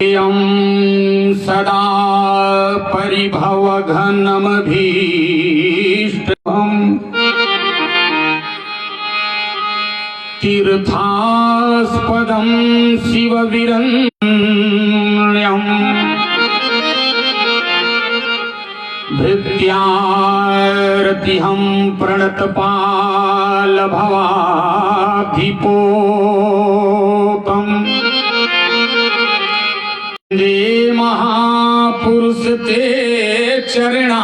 यं सदा परिभवघनमभीष्टम् तीर्थास्पदं शिवविरण्यम् भृत्यार्तिहं प्रणतपालभवाधिपोतम् दे महापुरुष ते चरणारविंदम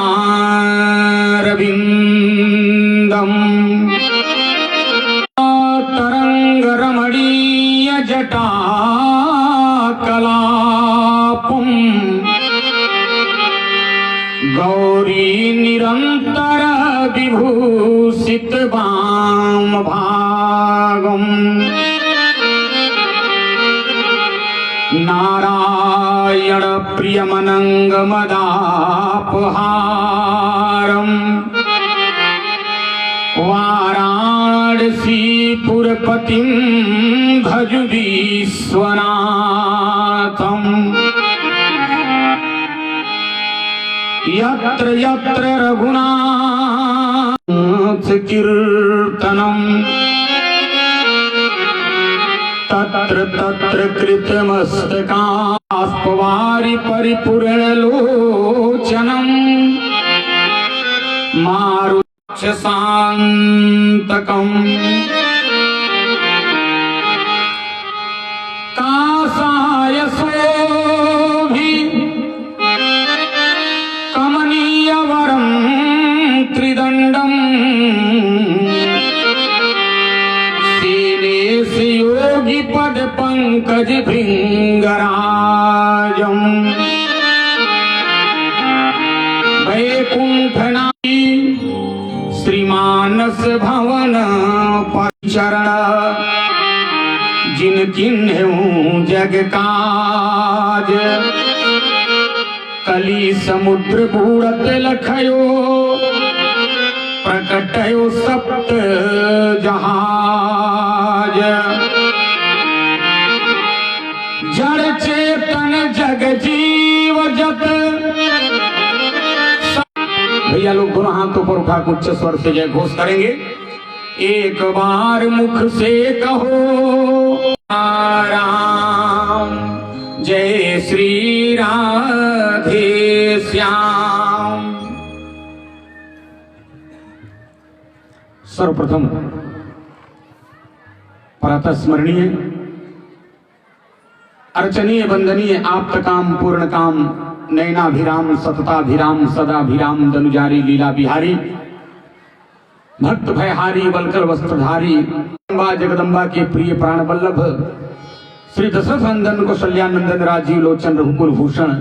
तरंग रमणीय जटा कलापम गौरी निरंतर विभूषित वाम भागम नारायण प्रियमनंगमदापहारम् वाराणसीपुरपतिं भज विश्वनाथम् यत्र यत्र रघुनाथ कीर्तनम् तत्र तत्र कृतमस्तकास्पवारि परिपूर्णलोचनम् मारुक्षसान्तकम् कासाय सोऽभि कमनीयवरं त्रिदण्डम् योगी पद पंकज भृंगराजम वैकुंठनाथी श्रीमानस भवन परिचरण जिन किन्हूं जग काज कली समुद्र बूढ़त लखयो प्रकटयो सप्त जहाज जड़ चेतन जग जीव जत। भैया लोग दोनों हाथों पर उठा उच्च स्वर से जय घोष करेंगे। एक बार मुख से कहो राम जय श्री राधे श्याम। सर्वप्रथम प्रातः स्मरणीय अर्चनीय वंदनीय आप्त काम पूर्ण काम नयनाभिराम सतताभिराम सदाभिराम दनुजारी लीला बिहारी भक्त भयहारी बलकल वस्त्रधारी जगदम्बा के प्रिय प्राण वल्लभ श्री दशरथ नंदन कौशल्यानंदन राजीव लोचन रघुकुल भूषण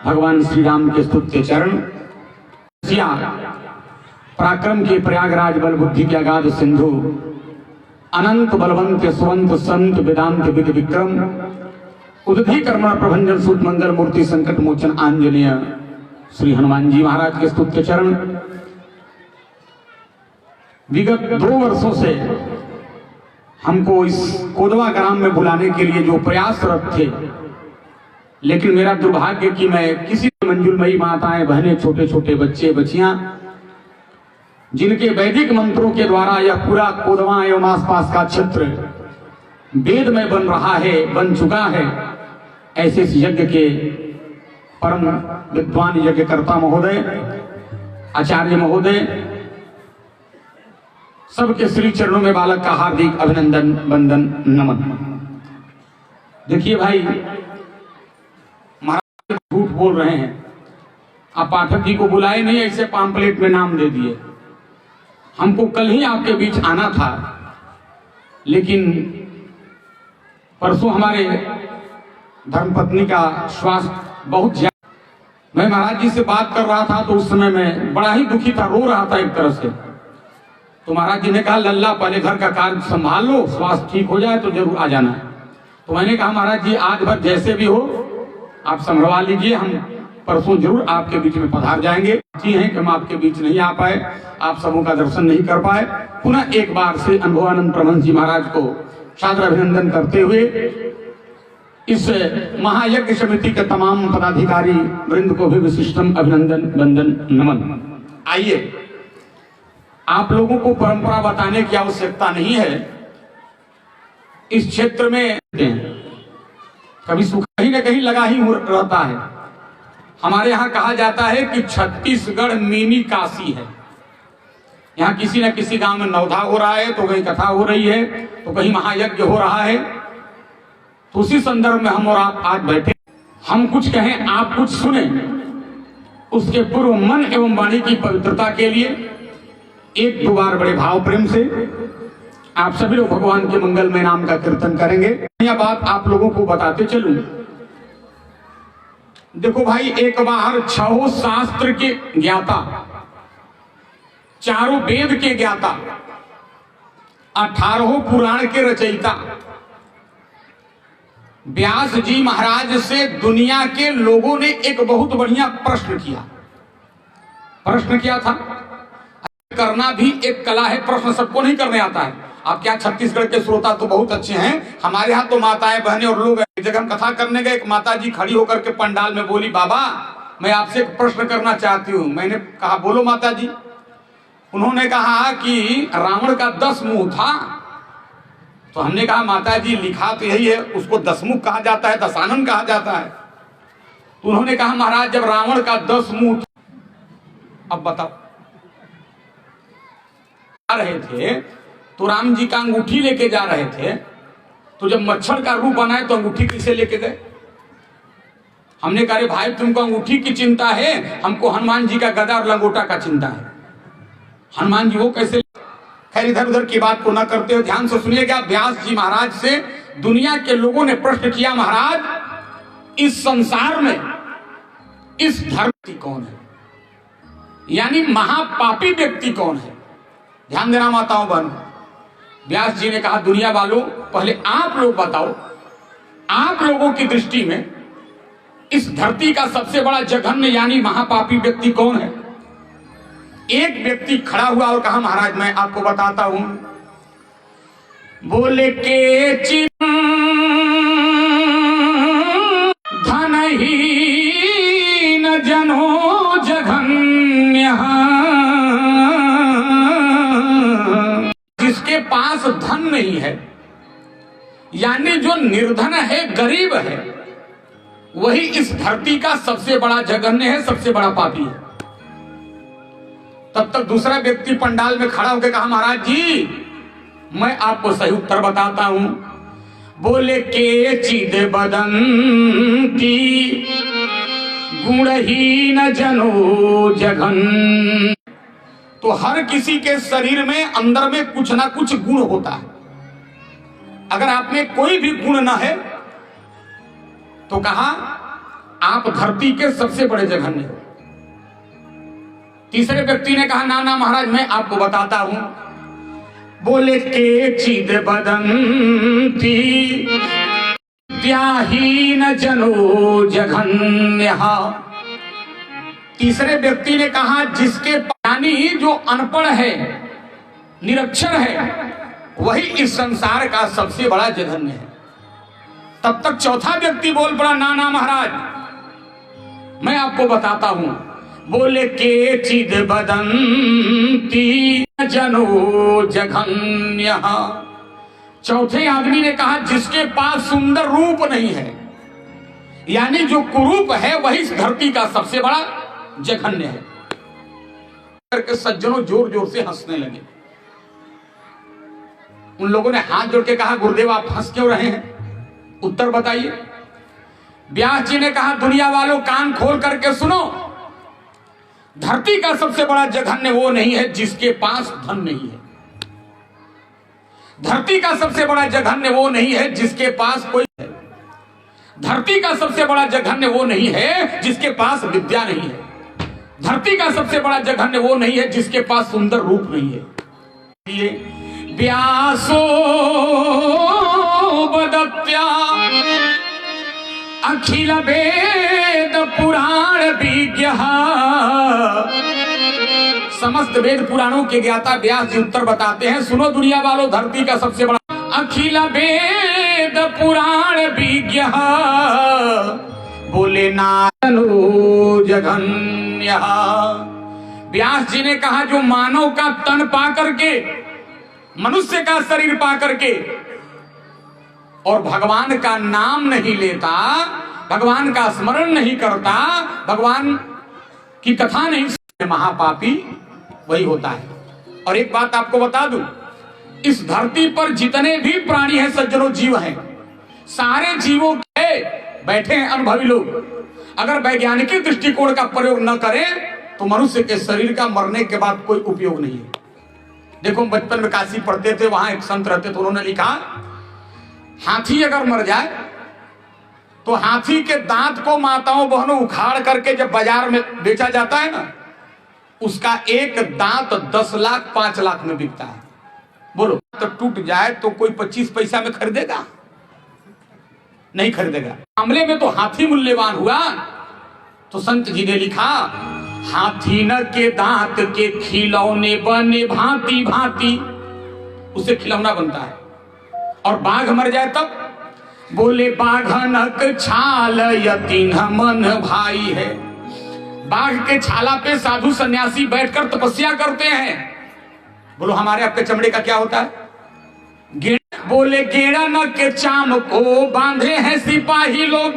भगवान श्री राम के स्तुत्य चरण पराक्रम के प्रयागराज बल बुद्धि के अगाध सिंधु अनंत बलवंत स्वंत संत वेदांत विद विक्रम उदधि कर्म प्रभंजन सूत मंगल मूर्ति संकट मोचन आंजनेय श्री हनुमान जी महाराज के स्तुत्य चरण। विगत 2 वर्षों से हमको इस कोदवा ग्राम में बुलाने के लिए जो प्रयासरत थे, लेकिन मेरा दुर्भाग्य कि मैं किसी मंजुलमयी माताएं बहनें छोटे छोटे बच्चे बच्चियां जिनके वैदिक मंत्रों के द्वारा यह पूरा कोदवा एवं आसपास का क्षेत्र वेदमय बन रहा है, बन चुका है, ऐसे इस यज्ञ के परम विद्वान यज्ञकर्ता महोदय आचार्य महोदय सबके श्री चरणों में बालक का हार्दिक अभिनंदन वंदन नमन। देखिए भाई, महाराज झूठ बोल रहे हैं। आप पाठक जी को बुलाए नहीं, ऐसे पाम्पलेट में नाम दे दिए। हमको कल ही आपके बीच आना था, लेकिन परसों हमारे धर्मपत्नी का स्वास्थ्य बहुत ज्यादा। मैं महाराज जी से बात कर रहा था तो उस समय मैं बड़ा ही दुखी था, रो रहा था एक तरह से। तो महाराज जी ने कहा लल्ला पहले घर का कार्य संभाल लो, स्वास्थ्य ठीक हो जाए तो जरूर आ जाना। तो मैंने कहा महाराज जी आज भर जैसे भी हो आप संभलवा लीजिए, हम परसों जरूर आपके बीच में पधार जाएंगे। जी हैं कि हम आपके बीच नहीं आ पाए, आप सबों का दर्शन नहीं कर पाए। पुनः एक बार से अनुभवानंद परमहंस जी महाराज को सादर अभिनंदन करते हुए इस महायज्ञ समिति के तमाम पदाधिकारी वृंद को भी विशिष्टम अभिनंदन वंदन नमन। आइए, आप लोगों को परंपरा बताने की आवश्यकता नहीं है। इस क्षेत्र में कभी सुख कहीं न कहीं लगा ही रहता है। हमारे यहाँ कहा जाता है कि छत्तीसगढ़ मिनी काशी है। यहाँ किसी न किसी गांव में नवधा हो रहा है, तो कहीं कथा हो रही है, तो कहीं महायज्ञ हो रहा है। तो उसी संदर्भ में हम और आप आज बैठे, हम कुछ कहें, आप कुछ सुने। उसके पूर्व मन एवं वाणी की पवित्रता के लिए एक दो बार बड़े भाव प्रेम से आप सभी लोग भगवान के मंगलमय नाम का कीर्तन करेंगे। यह बात आप लोगों को बताते चलूं। देखो भाई, एक बार 6 शास्त्र के ज्ञाता, 4 वेद के ज्ञाता, 18 पुराण के रचयिता व्यास जी महाराज से दुनिया के लोगों ने एक बहुत बढ़िया प्रश्न किया। प्रश्न क्या था? करना भी एक कला है, प्रश्न सबको नहीं करने आता है। आप क्या, छत्तीसगढ़ के श्रोता तो बहुत अच्छे हैं। हमारे यहाँ तो माताएं बहनें और लोग, एक जगह हम कथा करने गए, एक माता जी खड़ी होकर के पंडाल में बोली, बाबा मैं आपसे एक प्रश्न करना चाहती हूँ। मैंने कहा बोलो माता जी। उन्होंने कहा कि रावण का 10 मुंह था। तो हमने कहा माता जी लिखा तो यही है, उसको 10 मुख कहा जाता है, दशानन कहा जाता है। तो उन्होंने कहा महाराज जब रावण का 10 मुंह, अब बताओ, आ रहे थे तो राम जी का अंगूठी लेके जा रहे थे, तो जब मच्छर का रूप बनाए तो अंगूठी किसे लेके गए? हमने कहा भाई तुमको अंगूठी की चिंता है, हमको हनुमान जी का गदा और लंगोटा का चिंता है। हनुमान जी वो कैसे? खैर इधर उधर की बात को न करते हुए ध्यान से सुनिएगा। व्यास जी महाराज से दुनिया के लोगों ने प्रश्न किया, महाराज इस संसार में इस धरती कौन है, यानी महापापी व्यक्ति कौन है? ध्यान देना माताओं बहन। व्यास जी ने कहा दुनिया वालों, पहले आप लोग बताओ, आप लोगों की दृष्टि में इस धरती का सबसे बड़ा जघन्य यानी महापापी व्यक्ति कौन है? एक व्यक्ति खड़ा हुआ और कहा महाराज मैं आपको बताता हूं। बोले के चिन्ह धनहीन जनो जघन्य, जिसके पास धन नहीं है, यानी जो निर्धन है, गरीब है, वही इस धरती का सबसे बड़ा जघन्य है, सबसे बड़ा पापी है। तब तक दूसरा व्यक्ति पंडाल में खड़ा होकर कहा महाराज जी मैं आपको सही उत्तर बताता हूं। बोले के चिद बदंती गुणहीन जनो जघन। तो हर किसी के शरीर में अंदर में कुछ ना कुछ गुण होता है। अगर आप में कोई भी गुण ना है तो कहा आप धरती के सबसे बड़े जघन्य हो। तीसरे व्यक्ति ने कहा ना ना महाराज मैं आपको बताता हूं। बोले के चिद बदंती त्याहीन जनो जघन्य। तीसरे व्यक्ति ने कहा जिसके यानी जो अनपढ़ है, निरक्षर है, वही इस संसार का सबसे बड़ा जघन्य है। तब तक चौथा व्यक्ति बोल पड़ा ना ना महाराज मैं आपको बताता हूं। बोले के चिद बदंती जनो जघन्य। चौथे आदमी ने कहा जिसके पास सुंदर रूप नहीं है, यानी जो कुरूप है वही इस धरती का सबसे बड़ा जघन्य है। करके सज्जनों जोर जोर से हंसने लगे। उन लोगों ने हाथ जोड़ के कहा गुरुदेव आप हंस क्यों रहे हैं, उत्तर बताइए। व्यास जी ने कहा दुनिया वालों कान खोल करके सुनो, धरती का सबसे बड़ा जघन्य वो नहीं है जिसके पास धन नहीं है। धरती का सबसे बड़ा जघन्य वो नहीं है जिसके पास कोई है। धरती का सबसे बड़ा जघन्य वो नहीं है जिसके पास विद्या नहीं है। धरती का सबसे बड़ा जघन्य वो नहीं है जिसके पास सुंदर रूप नहीं है। ये व्यासो बदत्या अखिल वेद पुराण विज्ञ। समस्त वेद पुराणों के ज्ञाता व्यास जी उत्तर बताते हैं। सुनो दुनिया वालों, धरती का सबसे बड़ा अखिल वेद वेद पुराण विज्ञ बोले नारायणो जघन्य। व्यास जी ने कहा जो मानव का तन पा करके, मनुष्य का शरीर पा करके और भगवान का नाम नहीं लेता, भगवान का स्मरण नहीं करता, भगवान की कथा नहीं सुनता, महापापी वही होता है। और एक बात आपको बता दूं, इस धरती पर जितने भी प्राणी हैं, सज्जनों, जीव हैं, सारे जीवों के बैठे हैं अनुभवी लोग, अगर वैज्ञानिक दृष्टिकोण का प्रयोग न करें तो मनुष्य के शरीर का मरने के बाद कोई उपयोग नहीं है। देखो, बचपन में काशी पढ़ते थे, वहां एक संत रहते थे, उन्होंने लिखा हाथी अगर मर जाए तो हाथी के दांत को माताओं बहनों उखाड़ करके जब बाजार में बेचा जाता है ना, उसका एक दांत 10 लाख 5 लाख में बिकता है। बोलो, तो टूट जाए तो कोई 25 पैसा में खरीदेगा? नहीं खरीदेगा। मामले में तो हाथी मूल्यवान हुआ। तो संत जी ने लिखा हाथी न के दांत के खिलौने बने भांति भांति, उससे खिलौना बनता है। और बाघ मर जाए तब बोले बाघनक छाल यतिन मन भाई है। बाघ के छाला पे साधु सन्यासी बैठकर तपस्या करते हैं। बोलो, हमारे आपके चमड़े का क्या होता है? बोले गेड़ा न के चाम को बांधे हैं सिपाही लोग।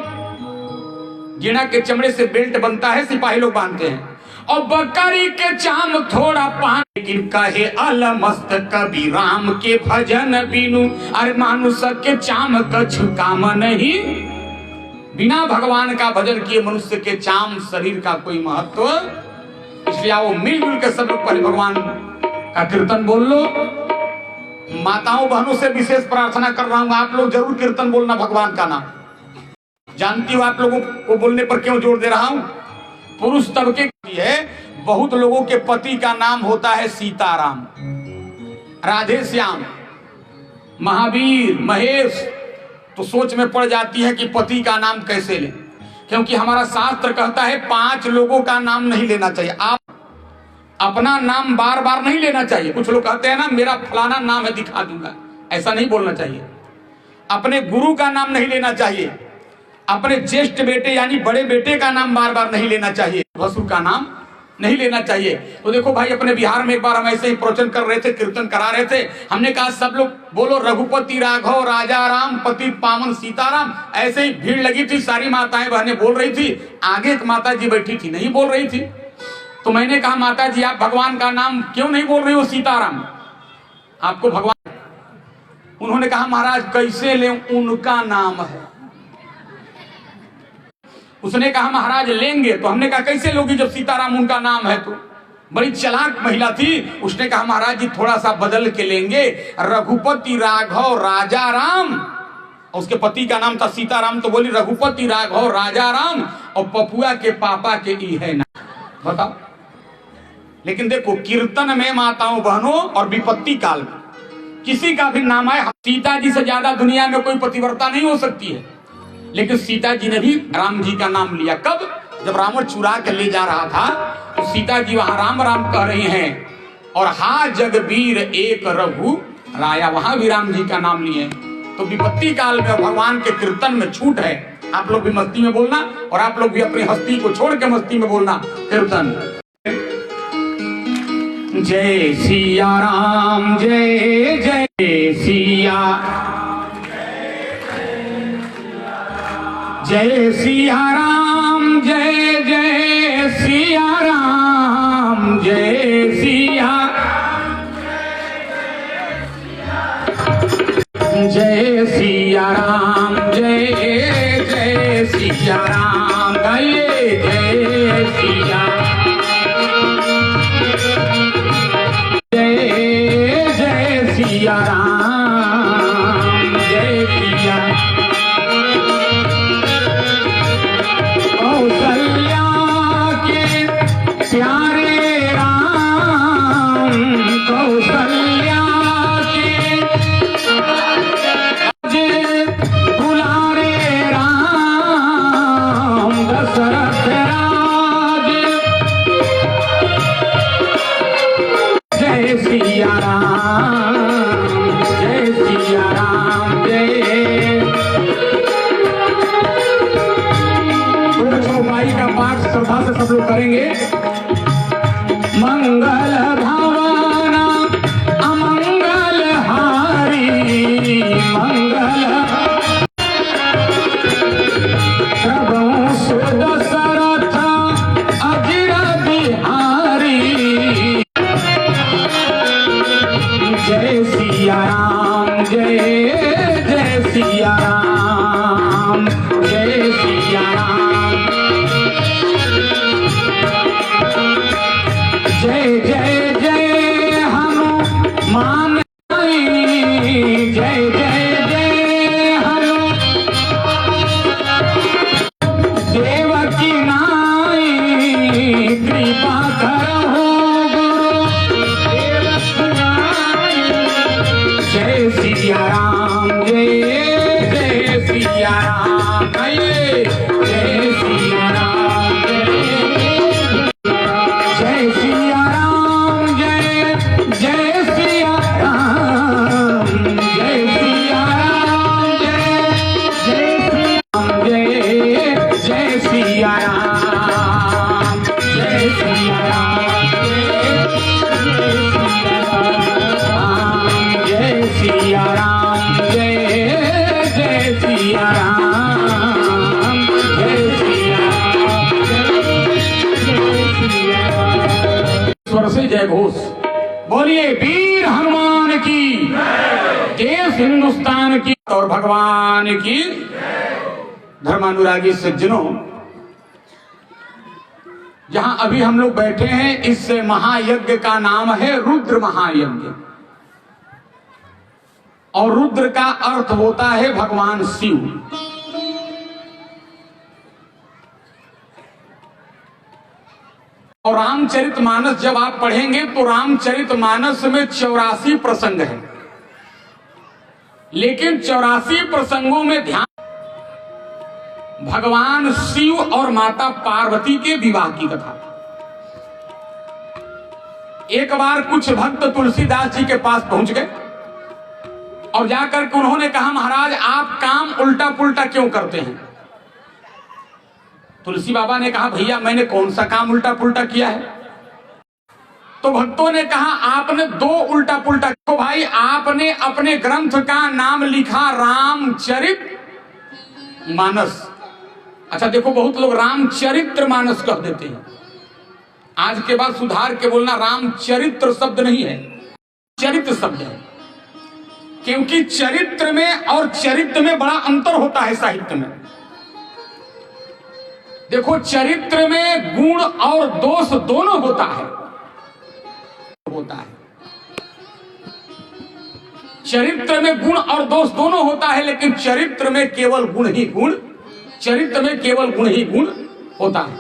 गेड़ा के चमड़े से बेल्ट बनता है, सिपाही लोग बांधते हैं। और बकरी के चाम थोड़ा पान, लेकिन कहे अलमस्त कबीर राम के भजन बिनु, अरे मानुष के चाम कछु काम नहीं। बिना भगवान का भजन किए मनुष्य के चाम शरीर का कोई महत्व। इसलिए आओ मिलजुल के सब लोग पहले भगवान का कीर्तन बोल लो। माताओं बहनों से विशेष प्रार्थना कर रहा हूं, आप लोग जरूर कीर्तन बोलना भगवान का नाम। जानती हो आप लोगों को बोलने पर क्यों जोर दे रहा हूं? पुरुष तबके की है, बहुत लोगों के पति का नाम होता है सीताराम, राधे श्याम, महावीर, महेश। तो सोच में पड़ जाती है कि पति का नाम कैसे लें, क्योंकि हमारा शास्त्र कहता है 5 लोगों का नाम नहीं लेना चाहिए। आप अपना नाम बार बार नहीं लेना चाहिए। कुछ लोग कहते हैं ना, मेरा फलाना नाम है, दिखा दूंगा, ऐसा नहीं बोलना चाहिए। अपने गुरु का नाम नहीं लेना चाहिए। अपने ज्येष्ठ बेटे यानी बड़े बेटे का नाम बार बार नहीं लेना चाहिए। भसुर का नाम नहीं लेना चाहिए। तो देखो भाई, अपने बिहार में एक बार हम ऐसे ही प्रवचन कर रहे थे, कीर्तन करा रहे थे। हमने कहा सब लोग बोलो रघुपति राघव राजा राम पति पावन सीताराम। ऐसे ही भीड़ लगी थी, सारी माताएं बहनें बोल रही थी। आगे एक माता जी बैठी थी, नहीं बोल रही थी। तो मैंने कहा माता जी, आप भगवान का नाम क्यों नहीं बोल रही हो? सीताराम आपको भगवान। उन्होंने कहा महाराज कैसे ले, उनका नाम है। उसने कहा महाराज लेंगे। तो हमने कहा कैसे लोगी जब सीताराम उनका नाम है? तो बड़ी चालाक महिला थी। उसने कहा महाराज जी थोड़ा सा बदल के लेंगे, रघुपति राघव राजा राम। उसके पति का नाम था सीताराम, तो बोली रघुपति राघव राजा राम और पपुआ के पापा के ई है ना। बताओ। लेकिन देखो, कीर्तन में माताओं बहनों और विपत्ति काल में किसी का भी नाम आए, सीता जी से ज्यादा दुनिया में कोई पतिव्रता नहीं हो सकती है। लेकिन सीता जी ने भी राम जी का नाम लिया। कब? जब रावण चुरा के ले जा रहा था तो सीता जी वहां राम राम कह रही हैं, और हा जगबीर एक रघु राया, वहां भी राम जी का नाम लिए। तो विपत्ति काल में भगवान के कीर्तन में छूट है। आप लोग भी मस्ती में बोलना, और आप लोग भी अपनी हस्ती को छोड़ के मस्ती में बोलना कीर्तन। जय सिया राम, जय जय सिया, जय सिया राम, जय जय सिया राम, जय सिया, जय सिया राम, जय जय सिया राम, जय जय सिया, जय जय सिया राम, जय सिया। कौशल्या के प्यारे राम, कौशल्या के दुलारे राम, दशरथ पाठ श्रद्धा से सब लोग करेंगे। मंगल भावना अमंगल हारी, मंगल प्रभु सुदशरथ अजिर बिहारी। जय सिया राम, जय जय सिया राम, जय सिया राम, जय जय जय हनुमान, जय जय जय हनु देवकी नाई, कृपा करो गुरु देवकी नाई। जय सिया राम, जय जय सिया राम, जय सिया राम, जय सिया राम, जय जय सिया राम, जय सिया राम, जय सिया राम, जय सिया राम, जय सिया राम, जय सिया राम, जय सिया राम। स्वर से जय घोष बोलिए वीर हनुमान की, देश हिंदुस्तान की और भगवान की। धर्मानुरागी सज्जनों, जहां अभी हम लोग बैठे हैं इस महायज्ञ का नाम है रुद्र महायज्ञ, और रुद्र का अर्थ होता है भगवान शिव। और रामचरितमानस जब आप पढ़ेंगे तो रामचरितमानस में 84 प्रसंग हैं, लेकिन 84 प्रसंगों में ध्यान भगवान शिव और माता पार्वती के विवाह की कथा। एक बार कुछ भक्त तुलसीदास जी के पास पहुंच गए और जाकर के उन्होंने कहा, महाराज आप काम उल्टा पुल्टा क्यों करते हैं? तुलसी बाबा ने कहा, भैया मैंने कौन सा काम उल्टा पुल्टा किया है? तो भक्तों ने कहा, आपने दो उल्टा पुल्टा। तो भाई आपने अपने ग्रंथ का नाम लिखा रामचरित मानस। अच्छा देखो, बहुत लोग रामचरित्र मानस कह देते हैं। आज के बाद सुधार के बोलना, रामचरित्र शब्द नहीं है, चरित्र शब्द है। क्योंकि चरित्र में और चरित्र में बड़ा अंतर होता है साहित्य में। देखो, चरित्र में गुण और दोष दोनों होता है। चरित्र में गुण और दोष दोनों होता है, लेकिन चरित्र में केवल गुण ही गुण, चरित्र में केवल गुण ही गुण होता है।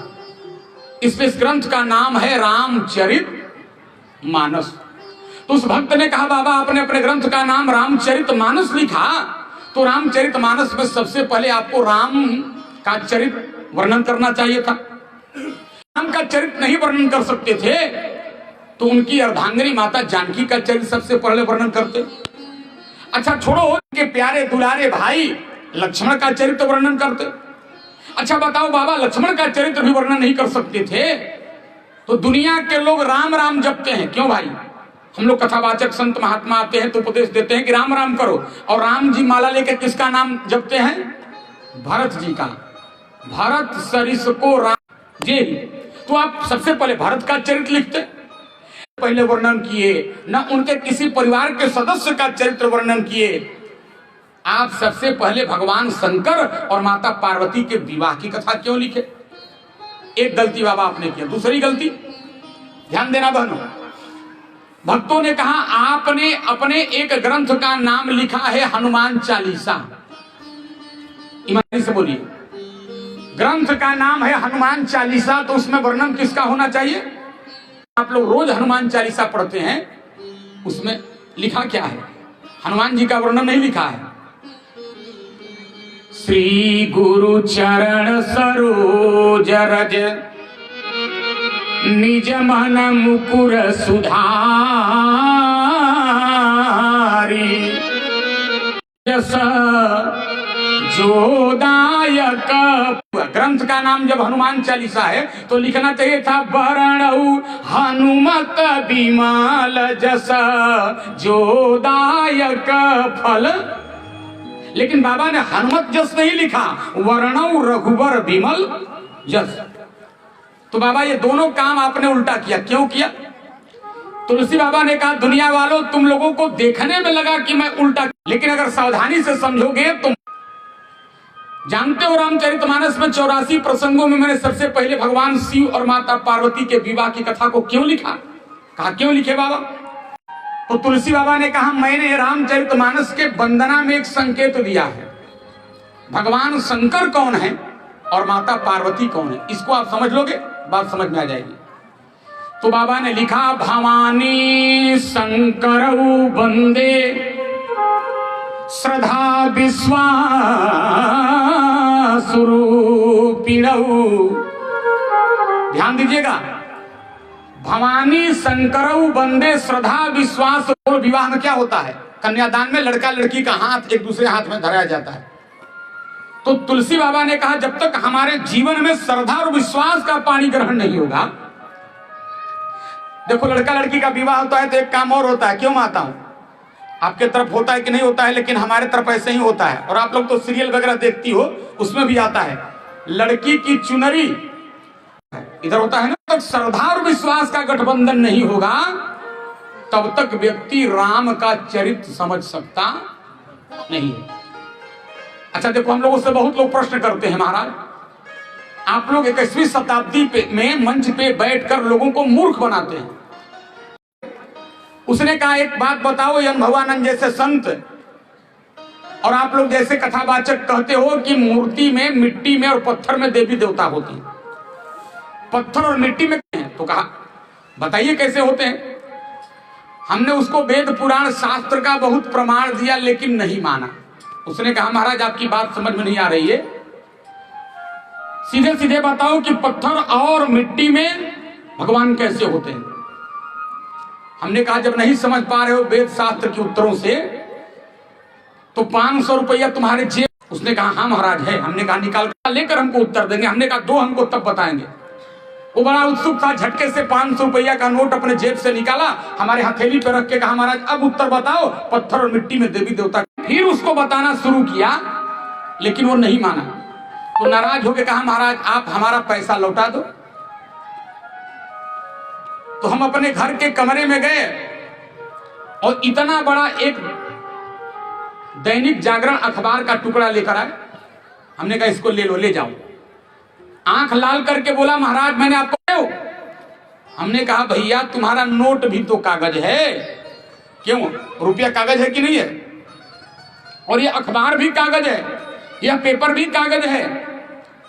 इसलिए इस ग्रंथ का नाम है रामचरित मानस। तो उस भक्त ने कहा, बाबा आपने अपने ग्रंथ का नाम रामचरित मानस लिखा, तो रामचरित मानस में सबसे पहले आपको राम का चरित्र वर्णन करना चाहिए था। राम का चरित्र नहीं वर्णन कर सकते थे तो उनकी अर्धांगिनी माता जानकी का चरित्र सबसे पहले वर्णन करते। अच्छा छोड़ो, उनके प्यारे दुलारे भाई लक्ष्मण का चरित्र वर्णन करते। अच्छा बताओ बाबा, लक्ष्मण का चरित्र भी वर्णन नहीं कर सकते थे तो दुनिया के लोग राम राम जपते हैं क्यों भाई? हम लोग कथावाचक संत महात्मा आते हैं तो उपदेश देते हैं कि राम राम करो, और राम जी माला लेकर किसका नाम जपते हैं? भरत जी का। भरत सरिस को राम जी। तो आप सबसे पहले भरत का चरित्र लिखते, पहले वर्णन किए न उनके किसी परिवार के सदस्य का चरित्र वर्णन किए। आप सबसे पहले भगवान शंकर और माता पार्वती के विवाह की कथा क्यों लिखे? एक गलती बाबा आपने किया। दूसरी गलती, ध्यान देना बहनों, भक्तों ने कहा आपने अपने एक ग्रंथ का नाम लिखा है हनुमान चालीसा। ईमानदारी से बोलिए, ग्रंथ का नाम है हनुमान चालीसा, तो उसमें वर्णन किसका होना चाहिए? आप लोग रोज हनुमान चालीसा पढ़ते हैं, उसमें लिखा क्या है? हनुमान जी का वर्णन नहीं लिखा है। श्री गुरु चरण सरोज रज निज मन मुकुर सुधारी, जस जोदायक ग्रंथ का नाम जब हनुमान चालीसा है तो लिखना चाहिए था वरणऊ हनुमत विमल जस जोदायक फल, लेकिन बाबा ने हनुमत जस नहीं लिखा, वर्णऊ रघुवर विमल जस। तो बाबा ये दोनों काम आपने उल्टा किया, क्यों किया? तुलसी बाबा ने कहा दुनिया वालों तुम लोगों को देखने में लगा कि मैं उल्टा, लेकिन अगर सावधानी से समझोगे तुम जानते हो रामचरितमानस में 84 प्रसंगों में मैंने सबसे पहले भगवान शिव और माता पार्वती के विवाह की कथा को क्यों लिखा? कहा क्यों लिखे बाबा? तो तुलसी बाबा ने कहा मैंने रामचरितमानस के वंदना में एक संकेत दिया है, भगवान शंकर कौन है और माता पार्वती कौन है, इसको आप समझ लोगे बात समझ में आ जाएगी। तो बाबा ने लिखा भवानी शंकरऊ वंदे श्रद्धा विश्वास रूपिणऊ। ध्यान दीजिएगा, भवानी शंकरऊ वंदे श्रद्धा विश्वास। और विवाह में क्या होता है? कन्यादान में लड़का लड़की का हाथ एक दूसरे हाथ में धराया जाता है। तो तुलसी बाबा ने कहा जब तक हमारे जीवन में श्रद्धा और विश्वास का पानी ग्रहण नहीं होगा, देखो लड़का लड़की का विवाह होता है तो एक काम और होता है, क्यों माता हूं आपके तरफ होता है कि नहीं होता है, लेकिन हमारे तरफ ऐसे ही होता है। और आप लोग तो सीरियल वगैरह देखती हो, उसमें भी आता है लड़की की चुनरी इधर होता है ना। तब तक श्रद्धा और विश्वास का गठबंधन नहीं होगा तब तक व्यक्ति राम का चरित्र समझ सकता नहीं है। अच्छा देखो, हम लोगों से बहुत लोग प्रश्न करते हैं महाराज आप लोग 21वीं शताब्दी में मंच पे बैठकर लोगों को मूर्ख बनाते हैं। उसने कहा एक बात बताओ, ये अनुभवानंद जैसे संत और आप लोग जैसे कथावाचक कहते हो कि मूर्ति में मिट्टी में और पत्थर में देवी देवता होती हैं, पत्थर और मिट्टी में तो कहा बताइए कैसे होते हैं। हमने उसको वेद पुराण शास्त्र का बहुत प्रमाण दिया लेकिन नहीं माना। उसने कहा महाराज आपकी बात समझ में नहीं आ रही है, सीधे सीधे बताओ कि पत्थर और मिट्टी में भगवान कैसे होते हैं। हमने कहा जब नहीं समझ पा रहे हो वेद शास्त्र के उत्तरों से तो 500 रुपया तुम्हारे जेब। उसने कहा हाँ महाराज है। हमने कहा निकाल कर लेकर हमको उत्तर देंगे। हमने कहा दो हमको तब बताएंगे। वो बड़ा उत्सुक था, झटके से 500 रुपया का नोट अपने जेब से निकाला, हमारे हथेली पे रख के कहा महाराज अब उत्तर बताओ पत्थर और मिट्टी में देवी देवता। फिर उसको बताना शुरू किया लेकिन वो नहीं माना। तो नाराज होकर कहा महाराज आप हमारा पैसा लौटा दो। तो हम अपने घर के कमरे में गए और इतना बड़ा एक दैनिक जागरण अखबार का टुकड़ा लेकर आए। हमने कहा इसको ले लो, ले जाओ। आंख लाल करके बोला महाराज मैंने आपको दो। हमने कहा भैया तुम्हारा नोट भी तो कागज है, क्यों रुपया कागज है कि नहीं है, और ये अखबार भी कागज है, यह पेपर भी कागज है,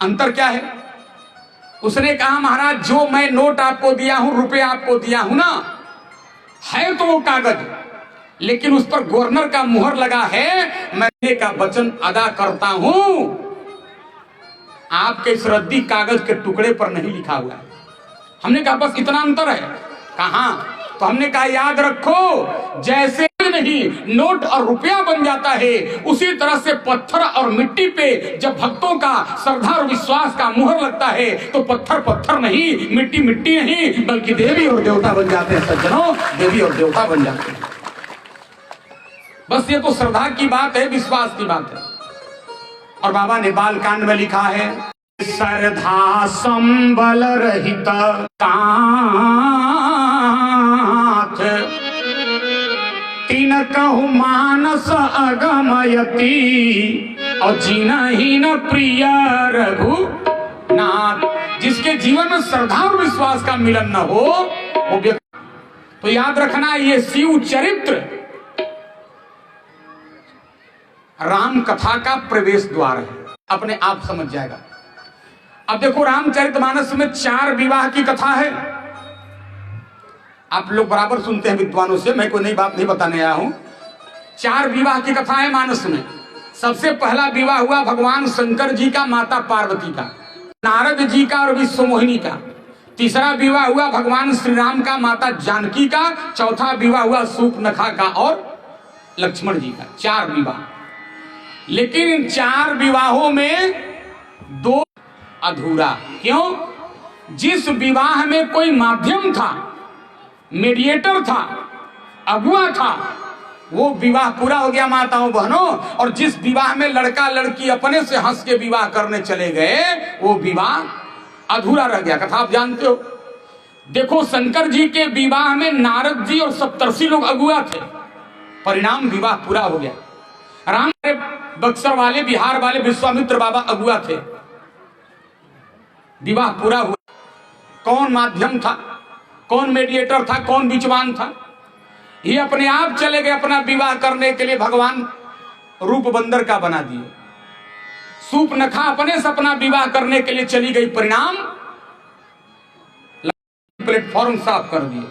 अंतर क्या है? उसने कहा महाराज जो मैं नोट आपको दिया हूं, रुपया आपको दिया हूं ना, है तो वो कागज, लेकिन उस पर गवर्नर का मुहर लगा है, मैं का वचन अदा करता हूं। आपके इस रद्दी कागज के टुकड़े पर नहीं लिखा हुआ है। हमने कहा बस इतना अंतर है। कहा? तो हमने कहा याद रखो जैसे नहीं नोट और रुपया बन जाता है उसी तरह से पत्थर और मिट्टी पे जब भक्तों का श्रद्धा और विश्वास का मुहर लगता है तो पत्थर पत्थर नहीं, मिट्टी मिट्टी नहीं, बल्कि देवी और देवता बन जाते हैं। सज्जनों, देवी और देवता बन जाते हैं। बस ये तो श्रद्धा की बात है, विश्वास की बात है। और बाबा ने बालकांड में लिखा है श्रद्धा संबल रहित तीन कहु मानस अगमयति और जिनहीन प्रिय रघुनाथ। जिसके जीवन में श्रद्धा और विश्वास का मिलन न हो वो व्यक्ति, तो याद रखना ये शिव चरित्र राम कथा का प्रवेश द्वार है, अपने आप समझ जाएगा। अब देखो रामचरितमानस में 4 विवाह की कथा है। आप लोग बराबर सुनते हैं विद्वानों से, मैं कोई नई बात नहीं बताने आया हूं। 4 विवाह की कथा है मानस में। सबसे पहला विवाह हुआ भगवान शंकर जी का माता पार्वती का, नारद जी का और विश्वमोहिनी का। तीसरा विवाह हुआ भगवान श्री राम का माता जानकी का। चौथा विवाह हुआ सूर्पनखा का और लक्ष्मण जी का। 4 विवाह। लेकिन इन 4 विवाहों में 2 अधूरा। क्यों? जिस विवाह में कोई माध्यम था, मीडिएटर था, अगुआ था, वो विवाह पूरा हो गया माताओं बहनों। और जिस विवाह में लड़का लड़की अपने से हंस के विवाह करने चले गए, वो विवाह अधूरा रह गया। कथा आप जानते हो। देखो, शंकर जी के विवाह में नारद जी और सप्तर्षि लोग अगुआ थे, परिणाम विवाह पूरा हो गया। राम बक्सर वाले, बिहार वाले विश्वामित्र बाबा अगुआ थे, विवाह पूरा हुआ। कौन माध्यम था, कौन मीडिएटर था, कौन विचवान था? ये अपने आप चले गए अपना विवाह करने के लिए, भगवान रूप बंदर का बना दिए। सूर्पनखा अपने से अपना विवाह करने के लिए चली गई, परिणाम प्लेटफॉर्म साफ कर दिए।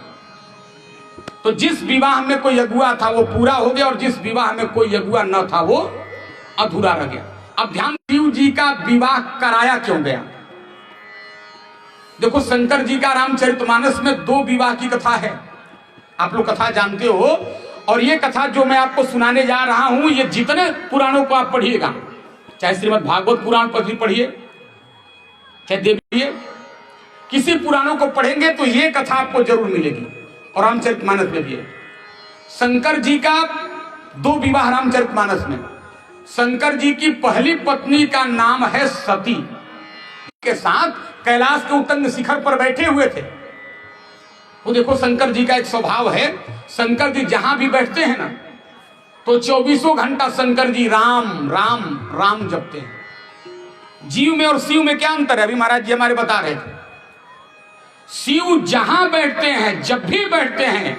तो जिस विवाह में कोई अगुआ था वो पूरा हो गया, और जिस विवाह में कोई अगुआ न था वो अधूरा रह गया। अब ध्यान, शिव जी का विवाह कराया क्यों गया? देखो, शंकर जी का रामचरितमानस में 2 विवाह की कथा है, आप लोग कथा जानते हो। और ये कथा जो मैं आपको सुनाने जा रहा हूं, ये जितने पुराणों को आप पढ़िएगा, चाहे श्रीमद् भागवत पुराण पर भी पढ़िए, चाहे देवी, किसी पुराणों को पढ़ेंगे तो ये कथा आपको जरूर मिलेगी। और रामचरितमानस में भी है। शंकर जी का 2 विवाह रामचरितमानस में। शंकर जी की पहली पत्नी का नाम है सती, के साथ कैलाश के उत्तंग शिखर पर बैठे हुए थे। वो देखो, शंकर जी का एक स्वभाव है, शंकर जी जहां भी बैठते हैं ना, तो 24 घंटा शंकर जी राम राम राम जपते हैं। जीव में और शिव में क्या अंतर है? अभी महाराज जी हमारे बता रहे थे। शिव जहां बैठते हैं, जब भी बैठते हैं,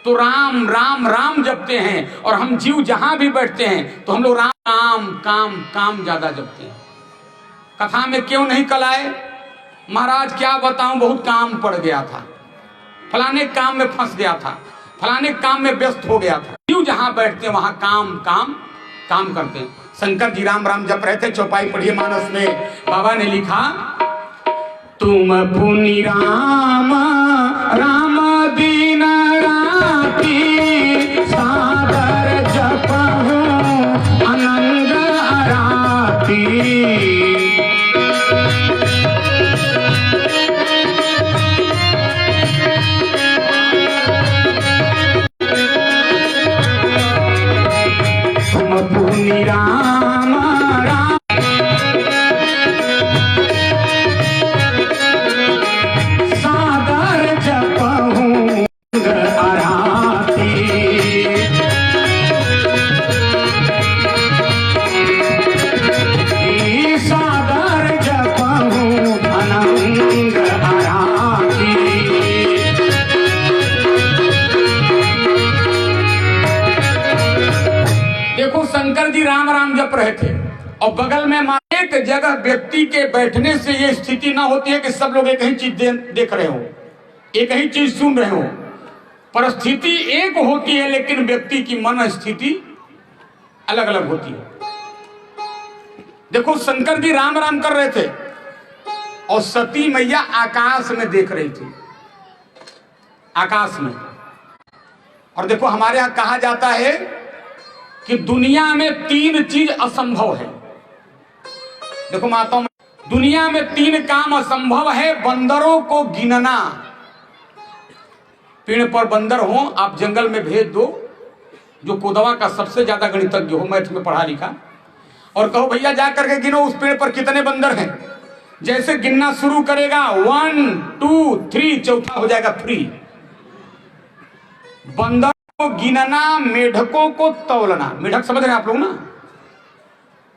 तो राम राम राम जपते हैं। और हम जीव जहां भी बैठते हैं तो हम लोग राम राम काम काम ज्यादा जपते हैं। कथा में क्यों नहीं कल आए? महाराज क्या बताऊं, बहुत काम पड़ गया था, फलाने काम में फंस गया था, फलाने काम में व्यस्त हो गया था। जीव जहां बैठते हैं वहां काम काम काम करते हैं। शंकर जी राम राम जप रहे थे। चौपाई पढ़िए मानस में, बाबा ने लिखा, तुम पुनि राम राम दिन राति, सादर जपहु अनंग अराती। तुम पुनि राम राम राम राम जप रहे थे। और बगल में एक जगह व्यक्ति के बैठने से यह स्थिति ना होती है कि सब लोग एक ही चीज देख रहे हो, एक ही चीज सुन रहे हो। परिस्थिति एक होती है, लेकिन व्यक्ति की मन स्थिति अलग अलग होती है। देखो, शंकर जी राम राम कर रहे थे और सती मैया आकाश में देख रही थी, आकाश में। और देखो, हमारे यहां कहा जाता है कि दुनिया में 3 चीज असंभव है। देखो माताओं, दुनिया में 3 काम असंभव है। बंदरों को गिनना, पेड़ पर बंदर हो, आप जंगल में भेज दो, जो कोदवा का सबसे ज्यादा गणितज्ञ हो, मैथ में पढ़ा लिखा, और कहो भैया जा करके गिनो उस पेड़ पर कितने बंदर हैं। जैसे गिनना शुरू करेगा 1 2 3, चौथा हो जाएगा 3। बंदर को गिनना, मेढकों को तौलना, मेढक समझ रहे हैं आप लोग ना,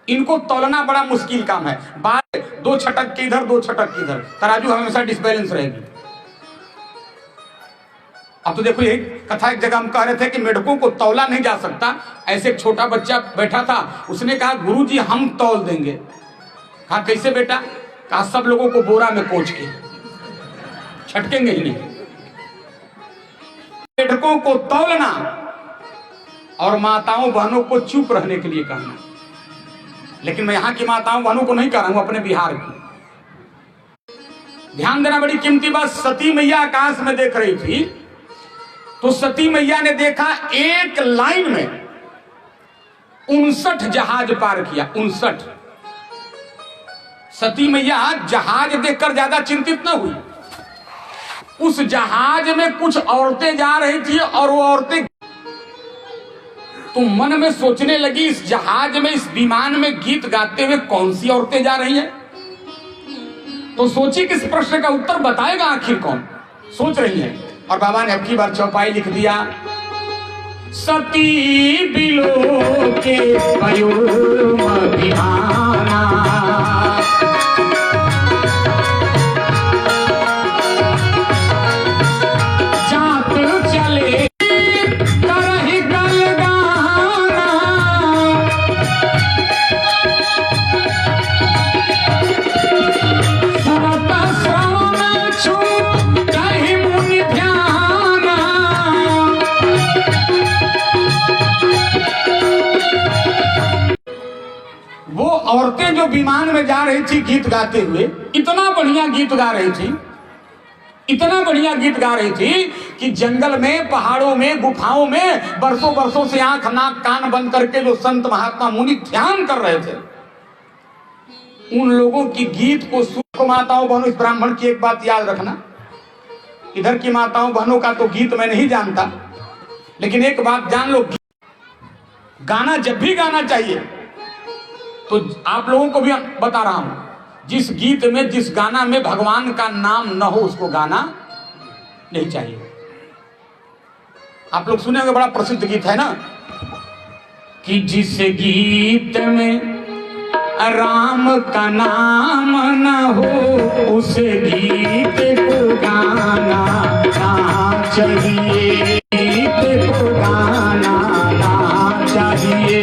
इनको तौलना बड़ा मुश्किल काम है। बात 2 छटक के इधर 2 छटक के इधर, तराजू हमेशा डिसबैलेंस रहेगी। अब तो देखो, यही कथा एक जगह हम कह रहे थे कि मेढकों को तौला नहीं जा सकता। ऐसे एक छोटा बच्चा बैठा था, उसने कहा गुरुजी हम तौल देंगे। कहा कैसे बेटा? कहा सब लोगों को बोरा में कोच के, छटकेंगे ही नहीं। मेढकों को तौलना और माताओं बहनों को चुप रहने के लिए कहना। लेकिन मैं यहां की माताओं बहनों को नहीं कह रहा हूं, अपने बिहार की। ध्यान देना, बड़ी कीमती बात। सती मैया आकाश में देख रही थी, तो सती मैया ने देखा एक लाइन में 59 जहाज पार किया। 59 सती मैया जहाज देखकर ज्यादा चिंतित न हुई। उस जहाज में कुछ औरतें जा रही थी और वो औरतें तो मन में सोचने लगी, इस जहाज में, इस विमान में गीत गाते हुए कौन सी औरतें जा रही हैं। तो सोची कि इस प्रश्न का उत्तर बताएगा आखिर कौन। सोच रही है और बाबा ने अब की बार चौपाई लिख दिया, सती बिलो के विहाना जात चले करहि गल गाना, सुनत श्रवण छु कहि मुनि ध्याना। वो औरतें जो विमान में जा रही थी गीत गाते हुए, इतना बढ़िया गीत गा रही थी, इतना बढ़िया गीत गा रही थी कि जंगल में, पहाड़ों में, गुफाओं में बरसों बरसों से आंख नाक कान बंद करके जो संत महात्मा मुनि ध्यान कर रहे थे, उन लोगों की गीत को सुन को माताओं बहनों, इस ब्राह्मण की एक बात याद रखना, इधर की माताओं बहनों का तो गीत मैं नहीं जानता, लेकिन एक बात जान लो, गाना जब भी गाना चाहिए तो आप लोगों को भी बता रहा हूं, जिस गीत में, जिस गाना में भगवान का नाम न हो उसको गाना नहीं चाहिए। आप लोग सुने होंगे, बड़ा प्रसिद्ध गीत है ना, कि जिस गीत में राम का नाम न हो उस गीत को गाना ना चाहिए, गीत को गाना ना चाहिए।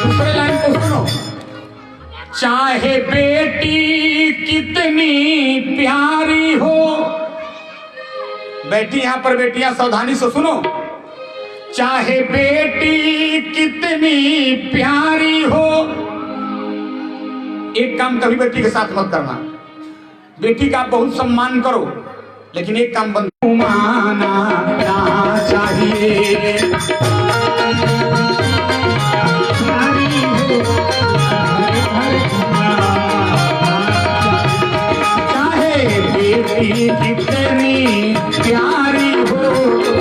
दूसरे लाइन को सुनो, चाहे बेटी कितनी प्यारी हो, बेटी, यहां पर बेटियां सावधानी से सुनो, चाहे बेटी कितनी प्यारी हो, एक काम कभी बेटी के साथ मत करना, बेटी का बहुत सम्मान करो, लेकिन एक काम बंद माना ना चाहिए। चाहे बेटी कितनी प्यारी हो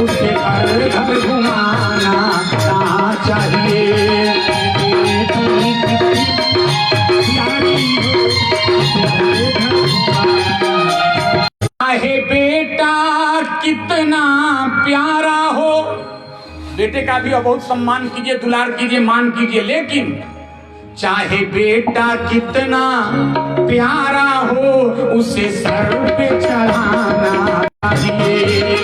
उसे घर घर घुमाना ना चाहिए। चाहे बेटा कितना प्यारा हो, बेटे का भी बहुत सम्मान कीजिए, दुलार कीजिए, मान कीजिए, लेकिन चाहे बेटा कितना प्यारा हो उसे सर पे चढ़ाना चाहिए।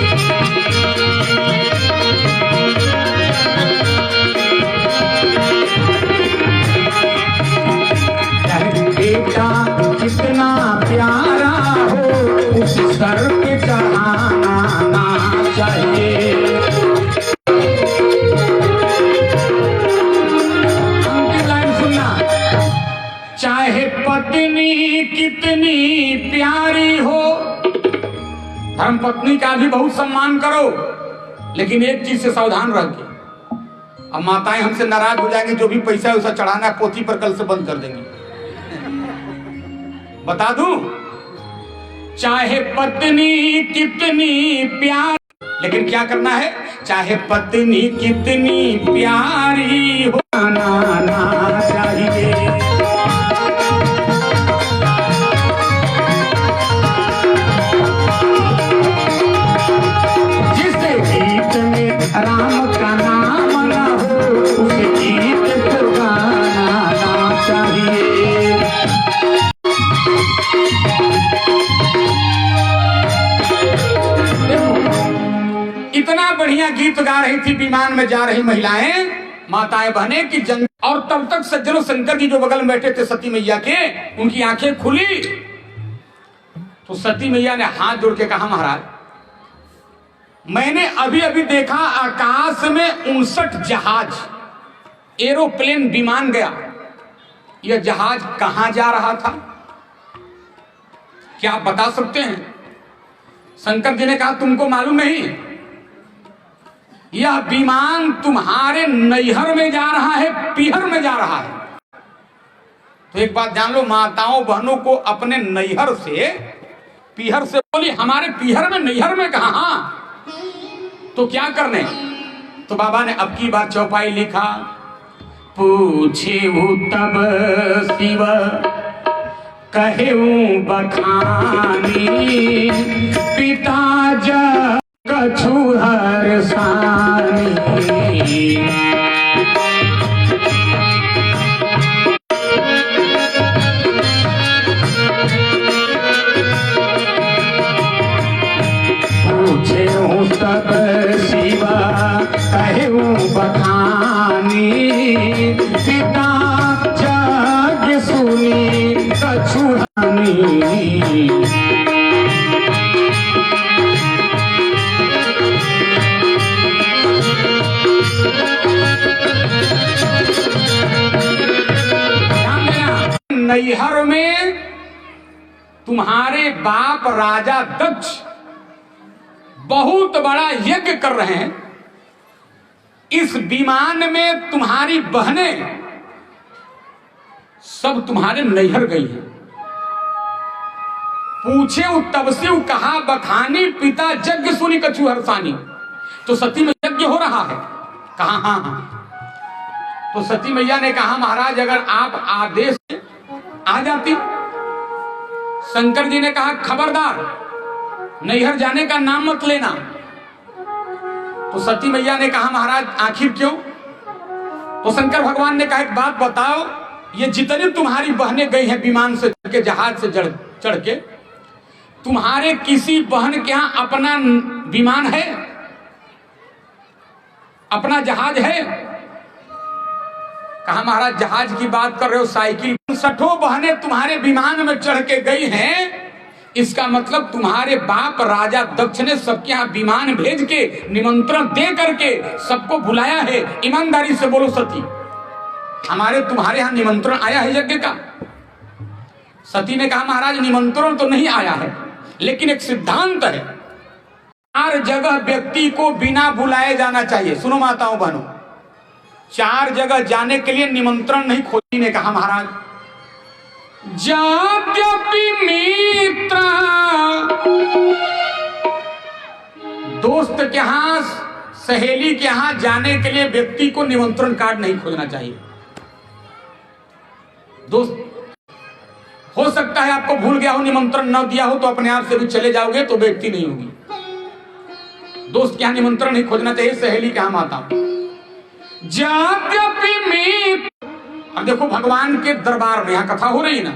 चाहे बेटा कितना प्यारा हो उसे सर पे चढ़ाना ना चाहिए। चाहे पत्नी कितनी प्यारी हो, धर्म पत्नी का भी बहुत सम्मान करो, लेकिन एक चीज से सावधान रह के, अब माताएं हमसे नाराज हो जाएंगी, जो भी पैसा वैसा चढ़ाना है पोथी पर कल से बंद कर देंगी, बता दूं। चाहे पत्नी कितनी प्यारी, लेकिन क्या करना है, चाहे पत्नी कितनी प्यारी हो ना चाहिए। राम का नाम ना हो उस गीत को गाना ना चाहिए। इतना बढ़िया गीत गा रही थी विमान में जा रही महिलाएं, माताएं बहने की जंग, और तब तक सज्जनों शंकर जी जो बगल में बैठे थे सती मैया के, उनकी आंखें खुली तो सती मैया ने हाथ जोड़ के कहा, महाराज मैंने अभी अभी देखा आकाश में 59 जहाज, एरोप्लेन, विमान गया, यह जहाज कहां जा रहा था, क्या आप बता सकते हैं? शंकर जी ने कहा तुमको मालूम नहीं, यह विमान तुम्हारे नैहर में जा रहा है, पीहर में जा रहा है। तो एक बात जान लो, माताओं बहनों को अपने नैहर से, पीहर से बोली हमारे पीहर में, नैहर में कहा, तो क्या करने। तो बाबा ने अब की बार चौपाई लिखा, पूछे तब शिव कहेऊ बखानी, पिता जग कछु हर सानी। पूछे तब शिव कहेऊ बखानी, पिता जग सुनी कछु हानि। नैहर में तुम्हारे बाप राजा दक्ष बहुत बड़ा यज्ञ कर रहे हैं। इस विमान में तुम्हारी बहनें सब तुम्हारे नैहर गई हैं। पूछे तब से कहा बखानी, पिता यज्ञ सुनी कछु हर्षानी। तो सती में यज्ञ हो रहा है, कहा हाँ हाँ। तो सती मैया ने कहा महाराज अगर आप आदेश आ जाती। शंकर जी ने कहा खबरदार, नैहर जाने का नाम मत लेना। तो सती मैया ने कहा महाराज आखिर क्यों। तो शंकर भगवान ने कहा एक बात बताओ, ये जितनी तुम्हारी बहनें गई हैं विमान से चढ़ के, जहाज से चढ़ के, तुम्हारे किसी बहन के यहां अपना विमान है, अपना जहाज है। कहा महाराज जहाज की बात कर रहे हो, साइकिल। 60 बहनें तुम्हारे विमान में चढ़ के गई हैं, इसका मतलब तुम्हारे बाप राजा दक्ष ने सबके यहां विमान भेज के निमंत्रण दे करके सबको बुलाया है। ईमानदारी से बोलो सती, हमारे तुम्हारे यहां निमंत्रण आया है यज्ञ का। सती ने कहा महाराज निमंत्रण तो नहीं आया है, लेकिन एक सिद्धांत है, हर जगह व्यक्ति को बिना बुलाए जाना चाहिए। सुनो माताओं बहनों, 4 जगह जाने के लिए निमंत्रण नहीं। खोजी ने कहा महाराज यद्यपि मित्र, दोस्त के यहां, सहेली के यहां जाने के लिए व्यक्ति को निमंत्रण कार्ड नहीं खोजना चाहिए। दोस्त हो सकता है आपको भूल गया हो, निमंत्रण न दिया हो, तो अपने आप से भी चले जाओगे तो व्यक्ति नहीं होगी। दोस्त के यहां निमंत्रण नहीं खोजना चाहिए, सहेली के यहां माता। यद्यपि मित्र, अब देखो भगवान के दरबार में यहां कथा हो रही ना,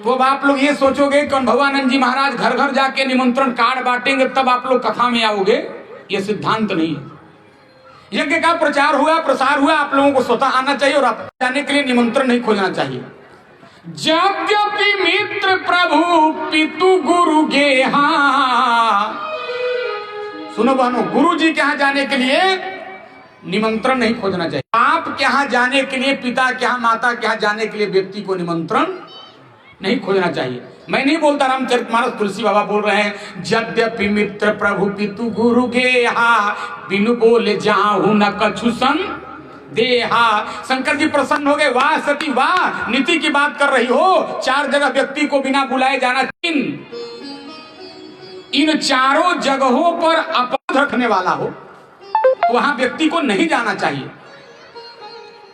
तो अब आप लोग ये सोचोगे कि भगवानंद जी महाराज घर घर जाके निमंत्रण कार्ड बांटेंगे तब आप लोग कथा में आओगे। ये सिद्धांत नहीं है। यज्ञ का प्रचार हुआ, प्रसार हुआ, आप लोगों को स्वतः आना चाहिए और आप जाने के लिए निमंत्रण नहीं खोजना चाहिए। यद्यपि मित्र प्रभु पितु गुरु गेहा, सुनो बहनों, गुरु जी के यहां जाने के लिए निमंत्रण नहीं खोजना चाहिए। आप के यहां जाने के लिए, पिता के यहां, माता के यहां जाने के लिए व्यक्ति को निमंत्रण नहीं खोजना चाहिए। मैं नहीं बोलता, रामचरितमानस तुलसी बाबा बोल रहे हैं, यद्यपि मित्र प्रभु पितु गुरु गेहा, बिनु बोले जाहु न कछु सन देहा। शंकर जी प्रसन्न हो गए, वाह सती वाह, नीति की बात कर रही हो। 4 जगह व्यक्ति को बिना बुलाए जाना। इन 4 जगहों पर अपराध रखने वाला हो तो वहां व्यक्ति को नहीं जाना चाहिए।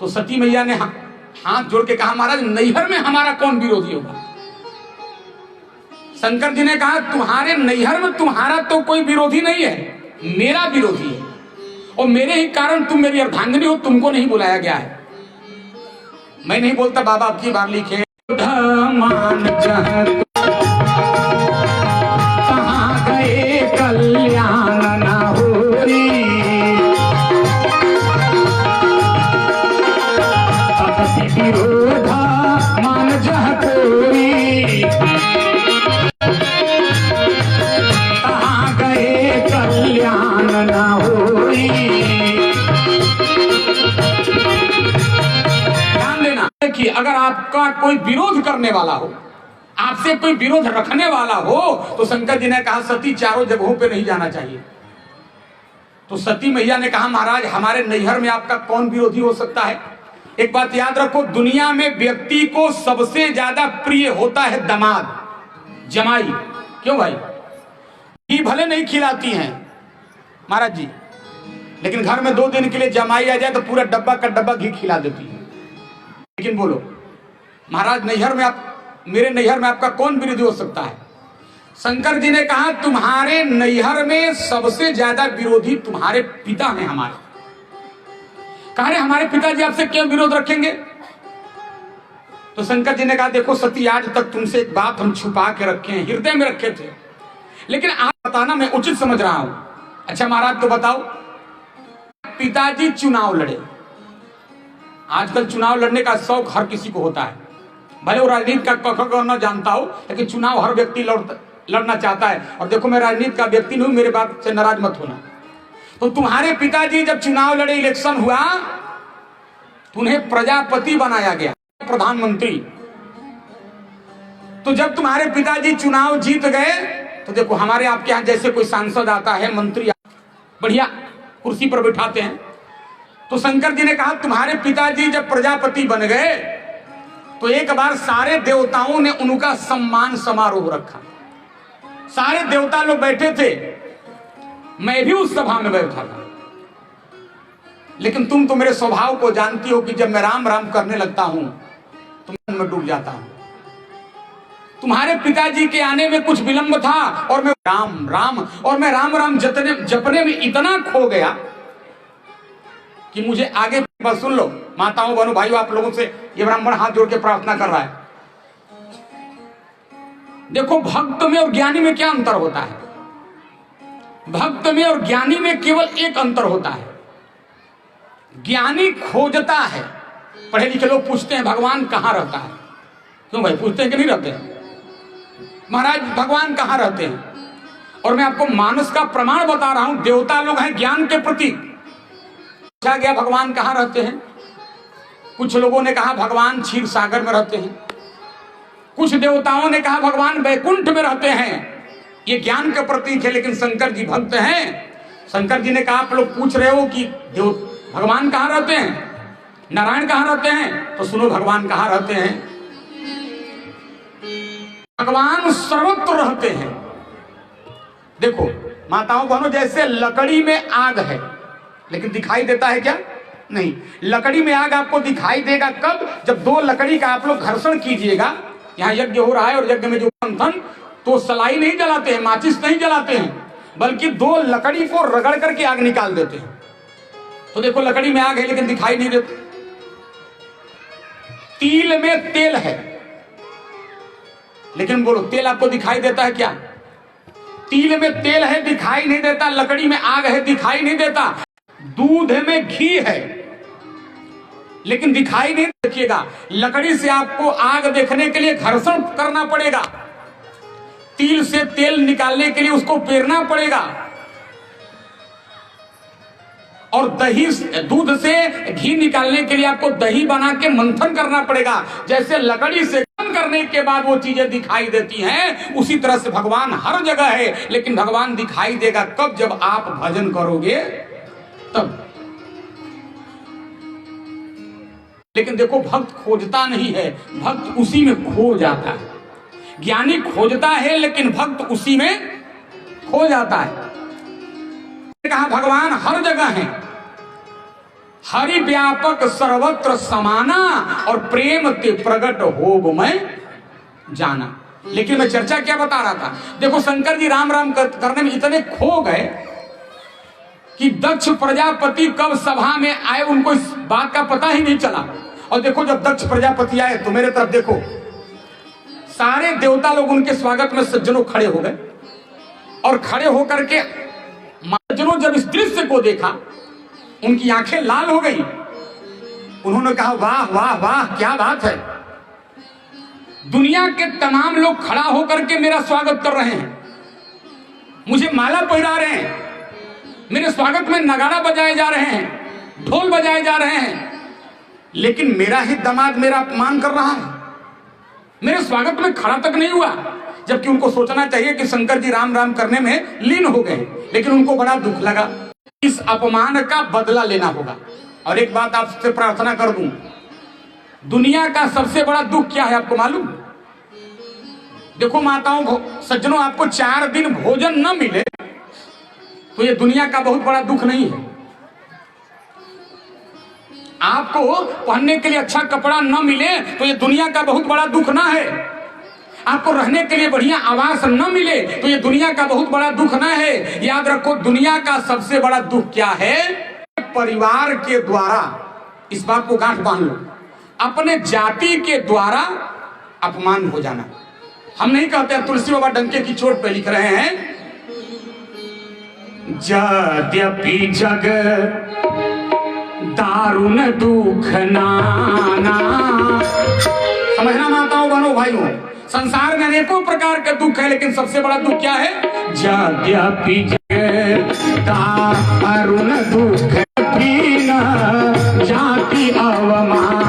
तो सती मैया ने हाथ जोड़ के कहा महाराज नैहर में हमारा कौन विरोधी होगा। शंकर जी ने कहा तुम्हारे नैहर में तुम्हारा तो कोई विरोधी नहीं है, मेरा विरोधी है, और मेरे ही कारण तुम मेरी अर्धांगिनी हो, तुमको नहीं बुलाया गया है। मैं नहीं बोलता, बाबा अब की बार लिखे कहाँ गए कल्याण ना होरी, विरोधा मान जह कोरी, कहाँ गए कल्याण ना होरी। ध्यान देना कि अगर आपका कोई विरोध करने वाला हो, आपसे कोई विरोध रखने वाला हो, तो शंकर जी ने कहा सती 4 जगहों पे नहीं जाना चाहिए। तो सती मैया ने कहा महाराज हमारे नैहर में आपका कौन विरोधी हो सकता है। एक बात याद रखो, दुनिया में व्यक्ति को सबसे ज्यादा प्रिय होता है दामाद, जमाई। क्यों भाई? घी भले नहीं खिलाती हैं महाराज जी, लेकिन घर में 2 दिन के लिए जमाई आ जाए तो पूरा डब्बा का डब्बा घी खिला देती है। लेकिन बोलो महाराज नैहर में मेरे नैहर में आपका कौन विरोधी हो सकता है? शंकर जी ने कहा तुम्हारे नैहर में सबसे ज्यादा विरोधी तुम्हारे पिता हैं हमारे। कहा रे हमारे पिताजी आपसे क्यों विरोध रखेंगे? तो शंकर जी ने कहा देखो सती, आज तक तुमसे एक बात हम छुपा के रखे हैं, हृदय में रखे थे, लेकिन आज बताना मैं उचित समझ रहा हूं। अच्छा महाराज तो बताओ, पिताजी चुनाव लड़े। आजकल चुनाव लड़ने का शौक हर किसी को होता है, भले वो राजनीति का क न जानता हो, लेकिन चुनाव हर व्यक्ति लड़ना चाहता है। और देखो मैं राजनीति का व्यक्ति नहीं हूं, मेरे बात से नाराज मत होना। तो तुम्हारे पिताजी जब चुनाव लड़े, इलेक्शन हुआ, तो उन्हें प्रजापति बनाया गया, प्रधानमंत्री। तो जब तुम्हारे पिताजी चुनाव जीत गए, तो देखो हमारे आपके यहां जैसे कोई सांसद आता है, मंत्री बढ़िया कुर्सी पर बैठाते हैं, तो शंकर जी ने कहा तुम्हारे पिताजी जब प्रजापति बन गए तो एक बार सारे देवताओं ने उनका सम्मान समारोह रखा। सारे देवता लोग बैठे थे, मैं भी उस सभा में बैठा था। लेकिन तुम तो मेरे स्वभाव को जानती हो कि जब मैं राम राम करने लगता हूं तो मन में डूब जाता हूं। तुम्हारे पिताजी के आने में कुछ विलंब था और मैं राम राम और मैं राम राम जपने में इतना खो गया कि मुझे आगे बस सुन लो माताओं बहनों भाइयों, आप लोगों से ये ब्राह्मण हाथ जोड़ के प्रार्थना कर रहा है। देखो भक्त में और ज्ञानी में क्या अंतर होता है? भक्त में और ज्ञानी में केवल एक अंतर होता है, ज्ञानी खोजता है। पढ़े लिखे लोग पूछते हैं भगवान कहां रहता है। क्यों भाई पूछते हैं कि नहीं रहते हैं? महाराज भगवान कहां रहते हैं? और मैं आपको मानस का प्रमाण बता रहा हूं, देवता लोग हैं ज्ञान के प्रतीक। पूछा गया भगवान कहां रहते हैं? कुछ लोगों ने कहा भगवान क्षीर सागर में रहते हैं, कुछ देवताओं ने कहा भगवान वैकुंठ में रहते हैं। ये ज्ञान का प्रतीक है, लेकिन शंकर जी भक्त हैं। शंकर जी ने कहा आप लोग पूछ रहे हो कि भगवान कहां रहते हैं, नारायण कहां रहते हैं, तो सुनो भगवान कहां रहते हैं। भगवान सर्वत्र रहते हैं। देखो माताओं बहनों, जैसे लकड़ी में आग है लेकिन दिखाई देता है क्या? नहीं। लकड़ी में आग आपको दिखाई देगा कब? जब 2 लकड़ी का आप लोग घर्षण कीजिएगा। यहाँ यज्ञ हो रहा है और यज्ञ में जो मंथन, तो सलाई नहीं जलाते हैं, माचिस नहीं जलाते हैं, बल्कि 2 लकड़ी को रगड़ करके आग निकाल देते हैं। तो देखो लकड़ी में आग है लेकिन दिखाई नहीं देती। तिल में तेल है लेकिन बोलो तेल आपको दिखाई देता है क्या? तिल में तेल है दिखाई नहीं देता, लकड़ी में आग है दिखाई नहीं देता, दूध में घी है लेकिन दिखाई नहीं। देखिएगा लकड़ी से आपको आग देखने के लिए घर्षण करना पड़ेगा, तिल से तेल निकालने के लिए उसको पेरना पड़ेगा, और दही दूध से घी निकालने के लिए आपको दही बना के मंथन करना पड़ेगा। जैसे लकड़ी से करने के बाद वो चीजें दिखाई देती हैं, उसी तरह से भगवान हर जगह है, लेकिन भगवान दिखाई देगा कब? जब आप भजन करोगे तब। लेकिन देखो भक्त खोजता नहीं है, भक्त उसी में खो जाता है। ज्ञानी खोजता है लेकिन भक्त उसी में खो जाता है। कहा भगवान हर जगह है, हरि व्यापक सर्वत्र समाना और प्रेम ते प्रगट होग में जाना। लेकिन मैं चर्चा क्या बता रहा था, देखो शंकर जी राम राम करने में इतने खो गए कि दक्ष प्रजापति कब सभा में आए उनको इस बात का पता ही नहीं चला। और देखो जब दक्ष प्रजापति आए तो मेरे तरफ देखो, सारे देवता लोग उनके स्वागत में सज्जनों खड़े हो गए, और खड़े होकर के सज्जनों जब इस दृश्य को देखा उनकी आंखें लाल हो गई। उन्होंने कहा वाह वाह वाह क्या बात है। दुनिया के तमाम लोग खड़ा होकर के मेरा स्वागत कर रहे हैं, मुझे माला पहना रहे हैं, मेरे स्वागत में नगाड़ा बजाए जा रहे हैं, ढोल बजाए जा रहे हैं, लेकिन मेरा ही दामाद मेरा अपमान कर रहा है, मेरे स्वागत में खड़ा तक नहीं हुआ। जबकि उनको सोचना चाहिए कि शंकर जी राम राम करने में लीन हो गए, लेकिन उनको बड़ा दुख लगा। इस अपमान का बदला लेना होगा। और एक बात आपसे प्रार्थना कर दूं, दुनिया का सबसे बड़ा दुख क्या है आपको मालूम? देखो माताओं सज्जनों, आपको 4 दिन भोजन न मिले तो ये दुनिया का बहुत बड़ा दुख नहीं है। आपको पहनने के लिए अच्छा कपड़ा न मिले तो ये दुनिया का बहुत बड़ा दुख ना है। आपको रहने के लिए बढ़िया आवास न मिले तो ये दुनिया का बहुत बड़ा दुख ना है। याद रखो, दुनिया का सबसे बड़ा दुख क्या है? परिवार के द्वारा, इस बात को गांठ बांध लो, अपने जाति के द्वारा अपमान हो जाना। हम नहीं कहते, तुलसी बाबा डंके की चोट पे लिख रहे हैं, यद्यपि जग दारुण दुख नाना। समझना माताओं बहनों भाइयों, संसार में अनेकों प्रकार के दुख है, लेकिन सबसे बड़ा दुख क्या है? यद्यपि जग दारुण दुख दीन जाति अवमाना।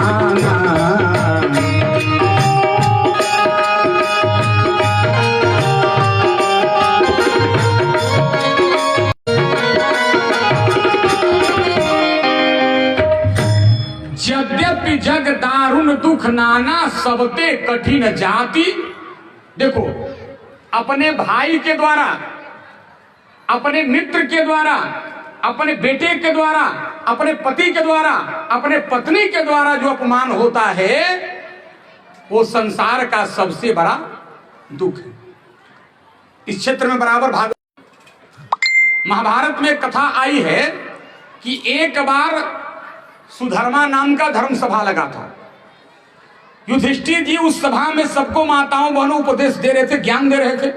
यद्यपि जग दारुण दुख नाना सबते कठिन जाति। देखो, अपने भाई के द्वारा, अपने मित्र के द्वारा, अपने बेटे के द्वारा, अपने पति के द्वारा, अपने पत्नी के द्वारा जो अपमान होता है वो संसार का सबसे बड़ा दुख है। इस क्षेत्र में बराबर भाग महाभारत में कथा आई है कि एक बार सुधर्मा नाम का धर्म सभा लगा था। युधिष्ठिर जी उस सभा में सबको माताओं बहनों उपदेश दे रहे थे, ज्ञान दे रहे थे।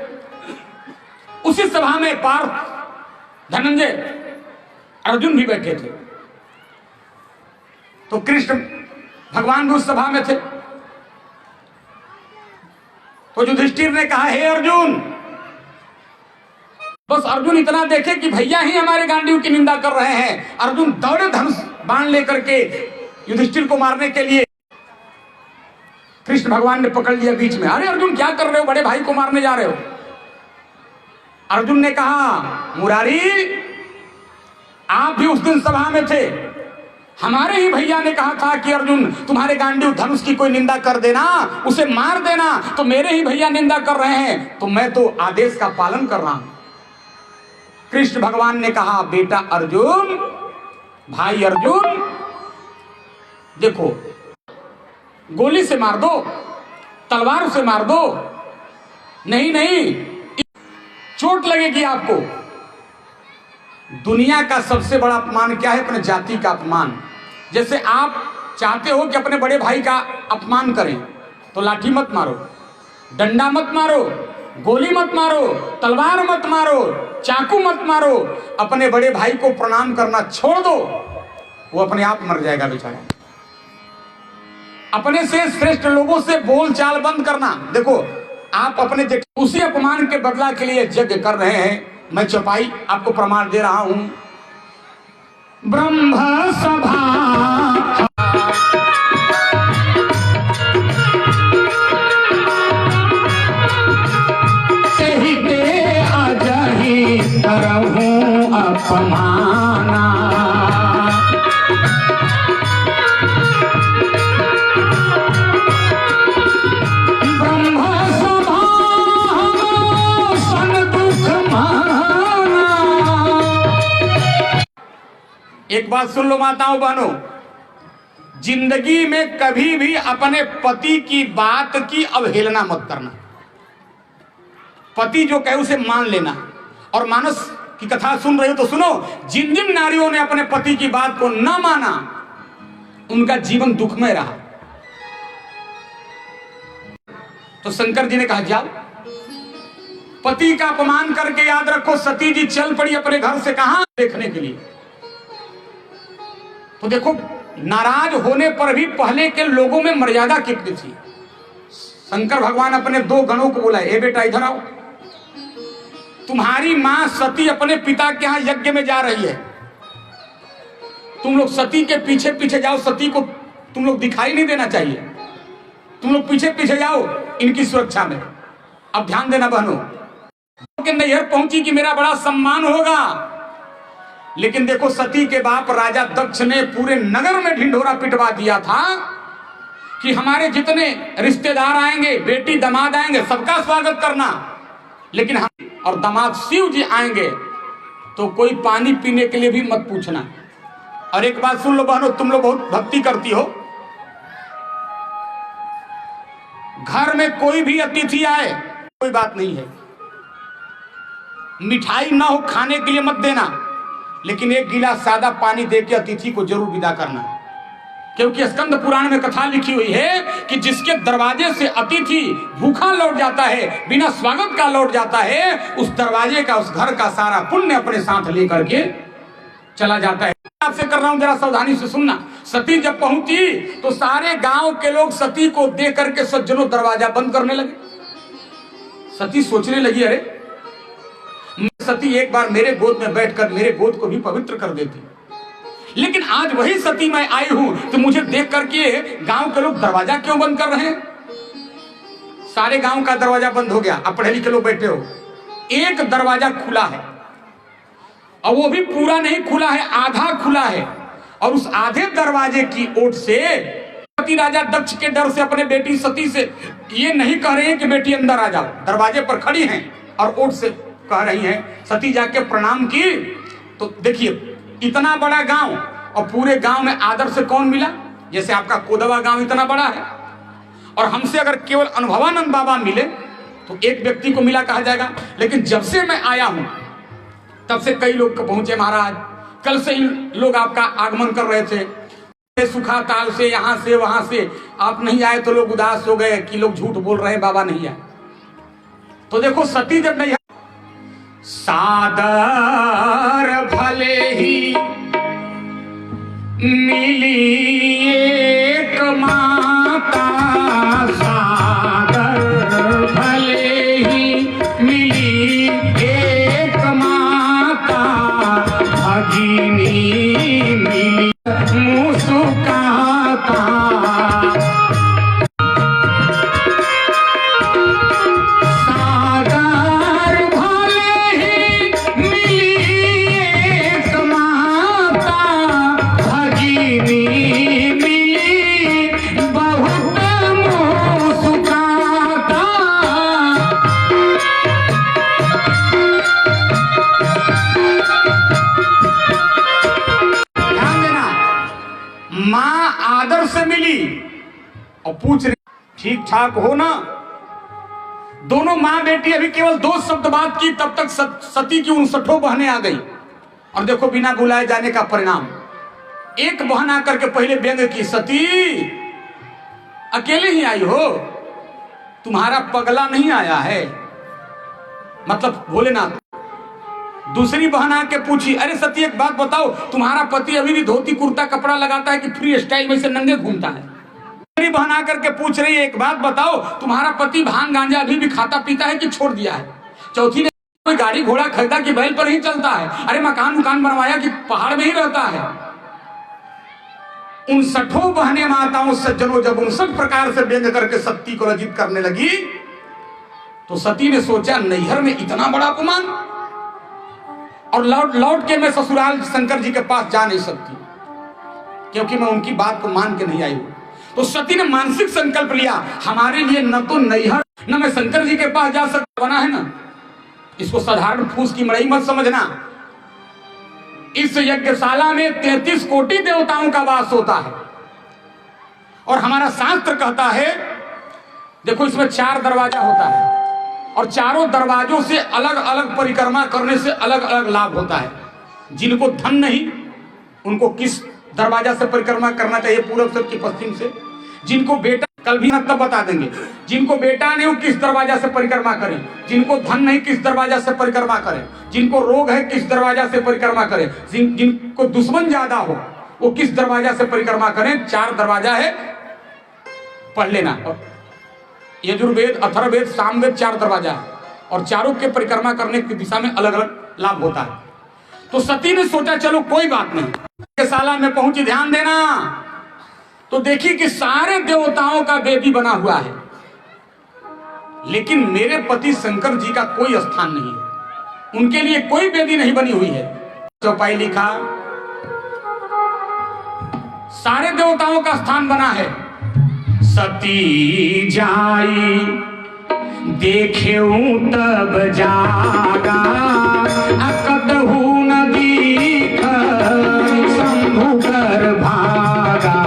उसी सभा में पार्थ, धनंजय, अर्जुन भी बैठे थे। तो कृष्ण भगवान भी उस सभा में थे। तो युधिष्ठिर ने कहा, हे अर्जुन, बस अर्जुन इतना देखे कि भैया ही हमारे गांडीव की निंदा कर रहे हैं। अर्जुन दौड़े धनुष बाण लेकर के युधिष्ठिर को मारने के लिए। कृष्ण भगवान ने पकड़ लिया बीच में। अरे अर्जुन क्या कर रहे हो, बड़े भाई को मारने जा रहे हो? अर्जुन ने कहा, मुरारी आप भी उस दिन सभा में थे, हमारे ही भैया ने कहा था कि अर्जुन तुम्हारे गांडीव धनुष की कोई निंदा कर देना, उसे मार देना, तो मेरे ही भैया निंदा कर रहे हैं, तो मैं तो आदेश का पालन कर रहा हूं। कृष्ण भगवान ने कहा, बेटा अर्जुन, भाई अर्जुन, देखो गोली से मार दो, तलवार से मार दो, नहीं नहीं चोट लगेगी आपको। दुनिया का सबसे बड़ा अपमान क्या है? अपने जाति का अपमान। जैसे आप चाहते हो कि अपने बड़े भाई का अपमान करें तो लाठी मत मारो, डंडा मत मारो, गोली मत मारो, तलवार मत मारो, चाकू मत मारो। अपने बड़े भाई को प्रणाम करना छोड़ दो, वो अपने आप मर जाएगा बेचारा। अपने से श्रेष्ठ लोगों से बोल चाल बंद करना। देखो आप अपने उसी अपमान के बदला के लिए यज्ञ कर रहे हैं। मैं चौपाई आपको प्रमाण दे रहा हूं। ब्रह्म सभा करहूं अपमाना। ब्रह्म सभा सन दुख माना। एक बात सुन लो माताओं बहनों, जिंदगी में कभी भी अपने पति की बात की अवहेलना मत करना। पति जो कहे उसे मान लेना। और मानस की कथा सुन रहे हो तो सुनो, जिन जिन नारियों ने अपने पति की बात को न माना उनका जीवन दुखमय रहा। तो शंकर जी ने कहा, जाओ पति का अपमान करके याद रखो। सती जी चल पड़ी अपने घर से, कहां देखने के लिए। तो देखो नाराज होने पर भी पहले के लोगों में मर्यादा कितनी थी। शंकर भगवान अपने 2 गणों को बुलाए, ए बेटा इधर आओ, तुम्हारी मां सती अपने पिता के यहां यज्ञ में जा रही है, तुम लोग सती के पीछे पीछे जाओ। सती को तुम लोग दिखाई नहीं देना चाहिए, तुम लोग पीछे पीछे जाओ इनकी सुरक्षा में। अब ध्यान देना बहनों, कि नैहर पहुंची कि मेरा बड़ा सम्मान होगा, लेकिन देखो सती के बाप राजा दक्ष ने पूरे नगर में ढिंढोरा पिटवा दिया था कि हमारे जितने रिश्तेदार आएंगे, बेटी दामाद आएंगे, सबका स्वागत करना, लेकिन हम और दामाद शिव जी आएंगे तो कोई पानी पीने के लिए भी मत पूछना। और एक बात सुन लो बहनों, तुम लोग बहुत भक्ति करती हो, घर में कोई भी अतिथि आए कोई बात नहीं है, मिठाई ना हो खाने के लिए मत देना, लेकिन एक गिलास सादा पानी देके अतिथि को जरूर विदा करना। क्योंकि स्कंद पुराण में कथा लिखी हुई है कि जिसके दरवाजे से अतिथि भूखा लौट जाता है, बिना स्वागत का लौट जाता है, उस दरवाजे का, उस घर का सारा पुण्य अपने साथ लेकर के चला जाता है। आपसे कर रहा हूं, जरा सावधानी से सुनना। सती जब पहुंची तो सारे गांव के लोग सती को देख करके सज्जनों दरवाजा बंद करने लगे। सती सोचने लगी, अरे सती एक बार मेरे गोद में बैठकर मेरे गोद को भी पवित्र कर देती, लेकिन आज वही सती मैं आई हूं तो मुझे देख करके गांव के लोग दरवाजा क्यों बंद कर रहे हैं? सारे गांव का दरवाजा बंद हो गया। अब पढ़े लिखे लोग बैठे हो, एक दरवाजा खुला है और वो भी पूरा नहीं खुला है, आधा खुला है। और उस आधे दरवाजे की ओट से सती राजा दक्ष के डर से अपने बेटी सती से ये नहीं कह रहे हैं कि बेटी अंदर आ जाओ, दरवाजे पर खड़ी हैं और ओट से कह रही हैं। सती जाके प्रणाम की तो देखिए इतना बड़ा गांव और पूरे गांव में आदर से कौन मिला? जैसे आपका कोदवा गांव इतना बड़ा है और हमसे अगर केवल अनुभवानंद बाबा मिले तो एक व्यक्ति को मिला कहा जाएगा, लेकिन जब से मैं आया हूं तब से कई लोग पहुंचे महाराज। कल से ही लोग आपका आगमन कर रहे थे, सुखा ताल से, यहां से वहां से। आप नहीं आए तो लोग उदास हो गए कि लोग झूठ बोल रहे हैं, बाबा नहीं आए। तो देखो सती जब नहीं, सादर भले ही मिली एक माता, सादर भले ही मिली एक माता, भगिनी मिली मुस्काता। आदर से मिली और पूछ रही ठीक ठाक हो ना? दोनों मां बेटी अभी केवल 2 शब्द बात की, तब तक सती की 59 बहनें आ गई। और देखो बिना बुलाए जाने का परिणाम, एक बहन आकर के पहले व्यंग की, सती अकेले ही आई हो, तुम्हारा पगला नहीं आया है, मतलब भोलेनाथ। दूसरी बहन आके पूछी, अरे सती एक बात बताओ, तुम्हारा पति अभी भी धोती कुर्ता कपड़ा लगाता है कि फ्री स्टाइल में से नंगे घूमता है? दूसरी बहन आकर के पूछ रही है, एक बात बताओ, तुम्हारा पति भांग गांजा अभी भी खाता पीता है कि छोड़ दिया है? चौथी ने, कोई गाड़ी घोड़ा खरीदा कि बैल पर ही चलता है? अरे मकान बनवाया कि पहाड़ में ही रहता है? 59 बहनें माताओं सज्जनों जब 59 प्रकार से व्यंग करके सती को लज्जित करने लगी तो सती ने सोचा नैहर में इतना बड़ा अपमान, और लौट के मैं ससुराल शंकर जी के पास जा नहीं सकती क्योंकि मैं उनकी बात को मान के नहीं आई हूं। तो सती ने मानसिक संकल्प लिया, हमारे लिए न तो नैहर न मैं शंकर जी के पास जा सकता, बना है ना। इसको साधारण फूस की मड़ई मत समझना। इस यज्ञशाला में 33 कोटि देवताओं का वास होता है और हमारा शास्त्र कहता है, देखो इसमें 4 दरवाजा होता है और चारों दरवाजों से अलग अलग परिक्रमा करने से अलग अलग लाभ होता है। जिनको धन नहीं उनको किस दरवाजा से परिक्रमा करना चाहिए, पूरब से कि पश्चिम से? जिनको बेटा, कल भी तब बता देंगे, जिनको बेटा नहीं हो किस दरवाजा से परिक्रमा करें, जिनको धन नहीं किस दरवाजा से परिक्रमा करें, जिनको रोग है किस दरवाजा से परिक्रमा करें, जिनको दुश्मन ज्यादा हो वो किस दरवाजा से परिक्रमा करें। 4 दरवाजा है, पढ़ लेना। यजुर्वेद, अथर्ववेद, सामवेद 4 दरवाजा है और चारों के परिक्रमा करने की दिशा में अलग अलग लाभ होता है। तो सती ने सोचा चलो कोई बात नहीं, यज्ञशाला में पहुंची, ध्यान देना, तो देखी कि सारे देवताओं का वेदी बना हुआ है, लेकिन मेरे पति शंकर जी का कोई स्थान नहीं है, उनके लिए कोई वेदी नहीं बनी हुई है। चौपाई लिखा, सारे देवताओं का स्थान बना है। सती जाई देखेऊ तब जागा, अकतहु न दीख शंभु कर भागा।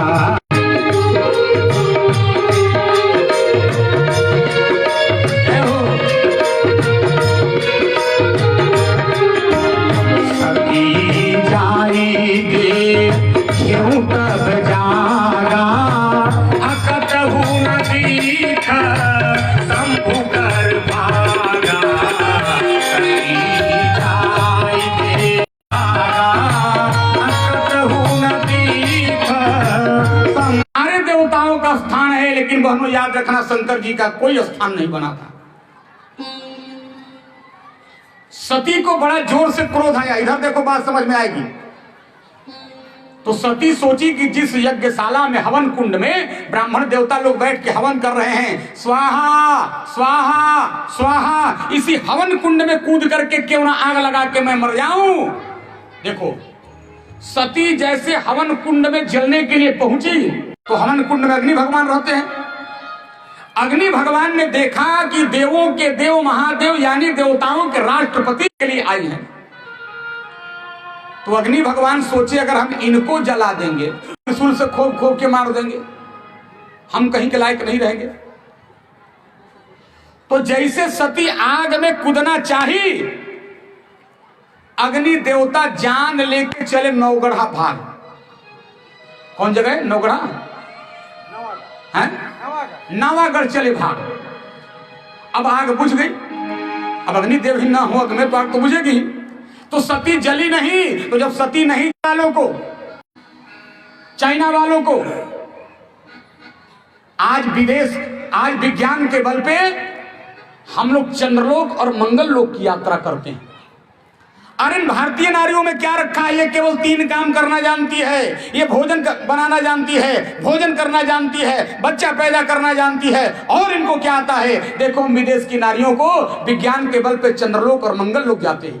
स्थान है, लेकिन बहनों याद रखना, शंकर जी का कोई स्थान नहीं बना था। सती को बड़ा जोर से क्रोध आया। इधर देखो, बात समझ में आएगी। तो सती सोची कि जिस यज्ञशाला में, हवन कुंड में ब्राह्मण देवता लोग बैठ के हवन कर रहे हैं, स्वाहा स्वाहा स्वाहा, इसी हवन कुंड में कूद करके क्यों ना आग लगा के मैं मर जाऊं। देखो, सती जैसे हवन कुंड में जलने के लिए पहुंची, तो हवन कुंड में अग्नि भगवान रहते हैं। अग्नि भगवान ने देखा कि देवों के देव महादेव यानी देवताओं के राष्ट्रपति के लिए आई हैं। तो अग्नि भगवान सोचे, अगर हम इनको जला देंगे, त्रिशूल से खोप खोप के मार देंगे, हम कहीं के लायक नहीं रहेंगे। तो जैसे सती आग में कूदना चाही, अग्नि देवता जान लेके चले नौगढ़ा भाग। कौन जगह है? नौगढ़ा है, नवागढ़ चले भाग। अब आग बुझ गई। अब अग्नि देव ही ना हो अग्नि में, तो आग तो बुझेगी। तो सती जली नहीं। तो जब सती नहीं, वालों को, चाइना वालों को, आज विदेश, आज विज्ञान के बल पे हम लोग चंद्रलोक और मंगल लोक की यात्रा करते हैं। अरे भारतीय नारियों में क्या रखा है? ये केवल 3 काम करना जानती है। ये भोजन बनाना जानती है, भोजन करना जानती है, बच्चा पैदा करना जानती है, और इनको क्या आता है? देखो, हम विदेश की नारियों को विज्ञान के बल पे चंद्रलोक और मंगल लोक जाते हैं।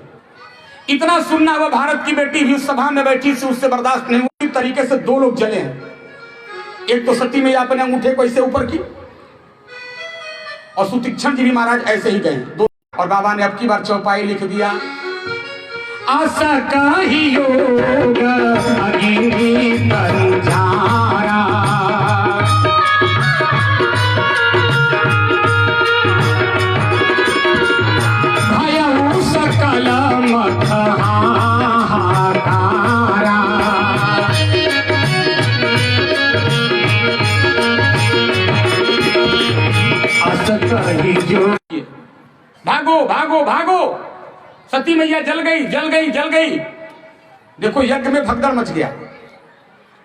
इतना सुनना, वह भारत की बेटी भी उस सभा में बैठी थी, उससे बर्दाश्त नहीं हुई। तरीके से 2 लोग जले हैं। एक तो सती मैया अपने अंगूठे को ऐसे ऊपर की, और सुतीक्षण जी भी महाराज ऐसे ही गए। और बाबा ने अब की बार चौपाई लिख दिया, आशा का ही योग अग्नि पर झारा, भयउ सकल मत हाहाकारा। आशा का ही योग, भागो भागो भागो। सती मैया जल गई जल गई जल गई। देखो, यज्ञ में भगदड़ मच गया।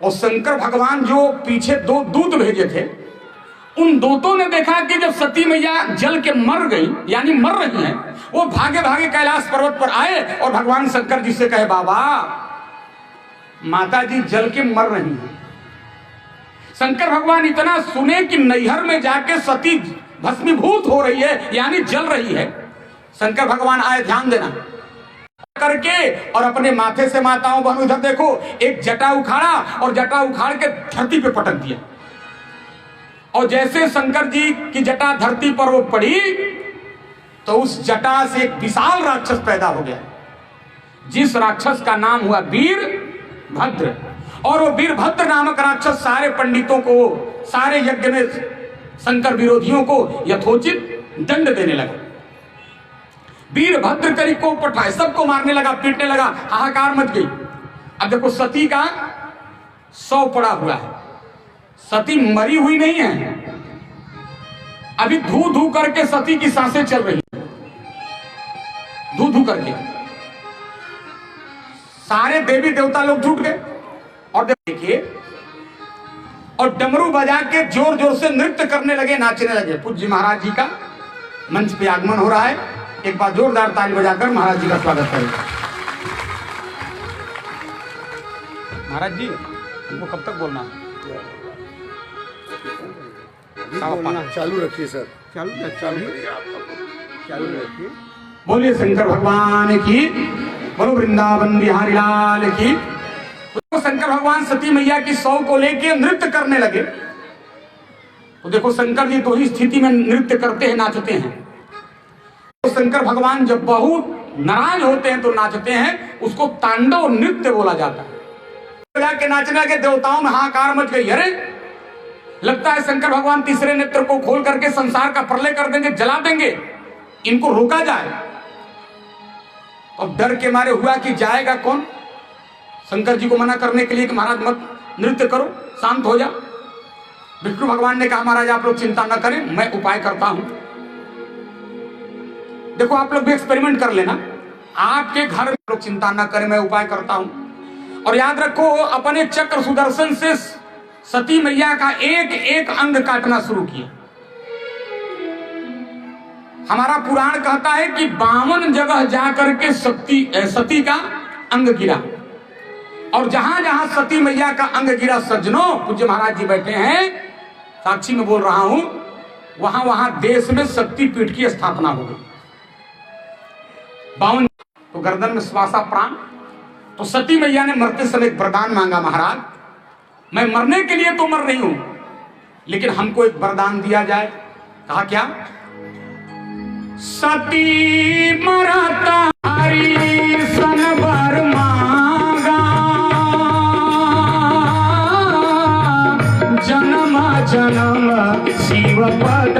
और शंकर भगवान जो पीछे 2 दूत भेजे थे, उन दूतों ने देखा कि जब सती मैया जल के मर गई, यानी मर रही हैं, वो भागे भागे कैलाश पर्वत पर आए और भगवान शंकर जी से कहे, बाबा माता जी जल के मर रही हैं। शंकर भगवान इतना सुने कि नैहर में जाके सती भस्मीभूत हो रही है, यानी जल रही है। शंकर भगवान आए, ध्यान देना करके, और अपने माथे से, माताओं बहनों इधर देखो, एक जटा उखाड़ा और जटा उखाड़ के धरती पे पटक दिया। और जैसे शंकर जी की जटा धरती पर वो पड़ी, तो उस जटा से एक विशाल राक्षस पैदा हो गया, जिस राक्षस का नाम हुआ वीरभद्र। और वो वीरभद्र नामक राक्षस सारे पंडितों को, सारे यज्ञ में शंकर विरोधियों को यथोचित दंड देने लगा। वीरभद्र करी को पठाए, सबको मारने लगा, पीटने लगा, हाहाकार मच गई। अब देखो, सती का 100 पड़ा हुआ है। सती मरी हुई नहीं है, अभी धू धू करके सती की सांसें चल रही है, धू धू करके। सारे देवी देवता लोग जुट गए और देखिए, और डमरू बजा के जोर जोर से नृत्य करने लगे, नाचने लगे। पूज्य महाराज जी का मंच पे आगमन हो रहा है। एक बार जोरदार ताली बजाकर महाराज जी का स्वागत करें। महाराज जी, हमको कब तक बोलना है? चालू रखिए सर, चालू रखिए। बोलिए शंकर भगवान की। बोलो वृंदावन बिहारी लाल की। तो शंकर भगवान सती मैया की शव को लेके नृत्य करने लगे। तो देखो शंकर जी दो ही स्थिति में नृत्य करते हैं, नाचते हैं। तो शंकर भगवान जब बहुत नाराज होते हैं तो नाचते हैं, उसको तांडव नृत्य बोला जाता है। जाके नाचने लगे, देवताओं में हाहाकार मच गई। अरे लगता है शंकर भगवान तीसरे नेत्र को खोल करके संसार का प्रलय कर देंगे, जला देंगे, इनको रोका जाए। अब डर के मारे हुआ कि जाएगा कौन शंकर जी को मना करने के लिए कि महाराज मत नृत्य करो, शांत हो जा। विष्णु भगवान ने कहा महाराज आप लोग चिंता न करें, मैं उपाय करता हूं। देखो आप लोग भी एक्सपेरिमेंट कर लेना, आपके घर में लोग चिंता न करें, मैं उपाय करता हूं। और याद रखो अपने चक्र सुदर्शन से सती मैया का एक एक अंग काटना शुरू किया। हमारा पुराण कहता है कि 52 जगह जाकर के सती का अंग गिरा, और जहां जहां सती मैया का अंग गिरा सज्जनों, पूज्य महाराज जी बैठे हैं, साक्षी में बोल रहा हूं, वहां वहां देश में शक्तिपीठ की स्थापना हो गई। 52 तो गर्दन में श्वासा प्राण। तो सती मैया ने मरते समय एक वरदान मांगा, महाराज मैं मरने के लिए तो मर रही हूं, लेकिन हमको एक वरदान दिया जाए। कहा क्या? सती मरता हरि सन वर मांगा, जन्म जन्म शिव पद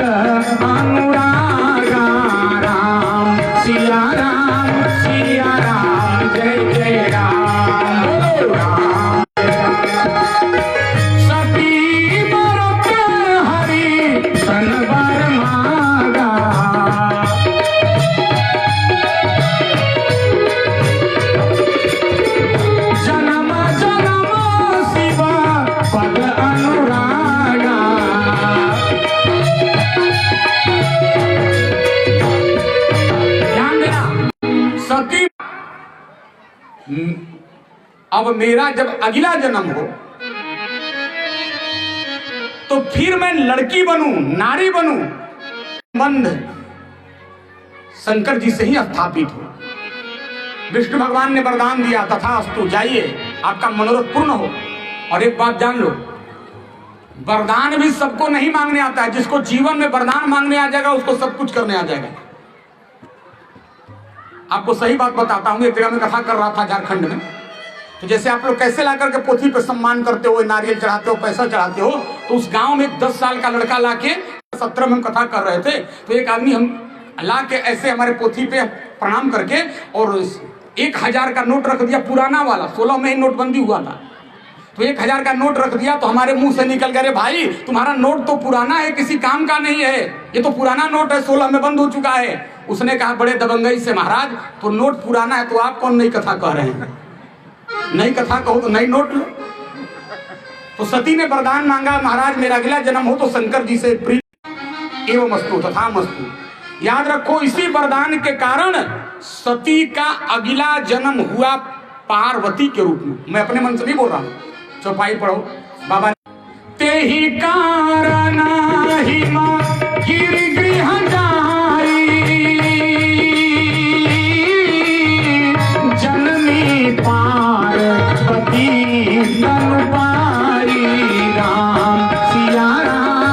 अनुरागा। राम सिया राम जय जय राम राम। सती मरत हरि सन वर मांगा, जन्म जन्म शिव पद अनुरागा। ध्यान देना, सती अब मेरा जब अगला जन्म हो तो फिर मैं लड़की बनूं, नारी बनूं, संबंध शंकर जी से ही स्थापित हो। विष्णु भगवान ने वरदान दिया, तथास्तु, जाइए आपका मनोरथ पूर्ण हो। और एक बात जान लो, वरदान भी सबको नहीं मांगने आता है। जिसको जीवन में वरदान मांगने आ जाएगा उसको सब कुछ करने आ जाएगा। आपको सही बात बताता हूं, एक जगह में कथा कर रहा था झारखंड में। तो जैसे आप लोग कैसे लाकर के पोथी पे सम्मान करते हो, नारियल चढ़ाते हो, पैसा चढ़ाते हो, तो उस गांव में 10 साल का लड़का लाके 17 में हम कथा कर रहे थे, तो एक आदमी हम ला के ऐसे हमारे पोथी पे प्रणाम करके और 1000 का नोट रख दिया, पुराना वाला, 16 में ही नोटबंदी हुआ था। तो 1000 का नोट रख दिया, तो हमारे मुंह से निकल गया, अरे भाई तुम्हारा नोट तो पुराना है, किसी काम का नहीं है, ये तो पुराना नोट है, 16 में बंद हो चुका है। उसने कहा बड़े दबंगई से, महाराज तो नोट पुराना है तो आप कौन नई कथा कह रहे हैं? नई कथा कहो तो नई नोट लो। तो सती ने वरदान मांगा, महाराज मेरा अगला जन्म हो तो शंकर जी से प्रीत एवं मस्तु तथा मस्तु। याद रखो इसी वरदान के कारण सती का अगला जन्म हुआ पार्वती के रूप में। मैं अपने मन से नहीं बोल रहा हूं, चौपाई पढ़ो बाबा। ते ही कारण ही मां गिरगृह जाई, जननी पार्वती तन पाई। राम सिया राम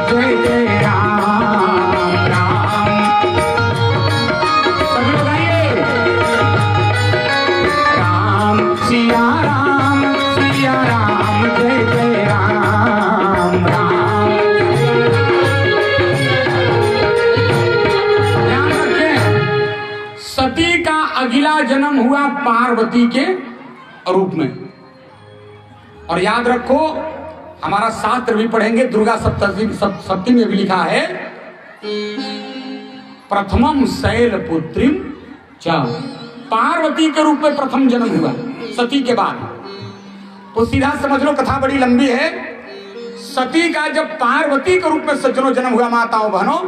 जय जय राम राम। सब लोग आइए। राम सिया राम जय जय राम राम। ध्यान रखें, सती का अगला जन्म हुआ पार्वती के रूप में। और याद रखो हमारा शास्त्र भी पढ़ेंगे, दुर्गा सप्तमी में भी लिखा है, प्रथमम शैलपुत्रीम च, पार्वती के रूप में प्रथम जन्म हुआ सती के बाद। तो सीधा समझ लो, कथा बड़ी लंबी है। सती का जब पार्वती के रूप में सज्जनों जन्म हुआ, माताओं बहनों,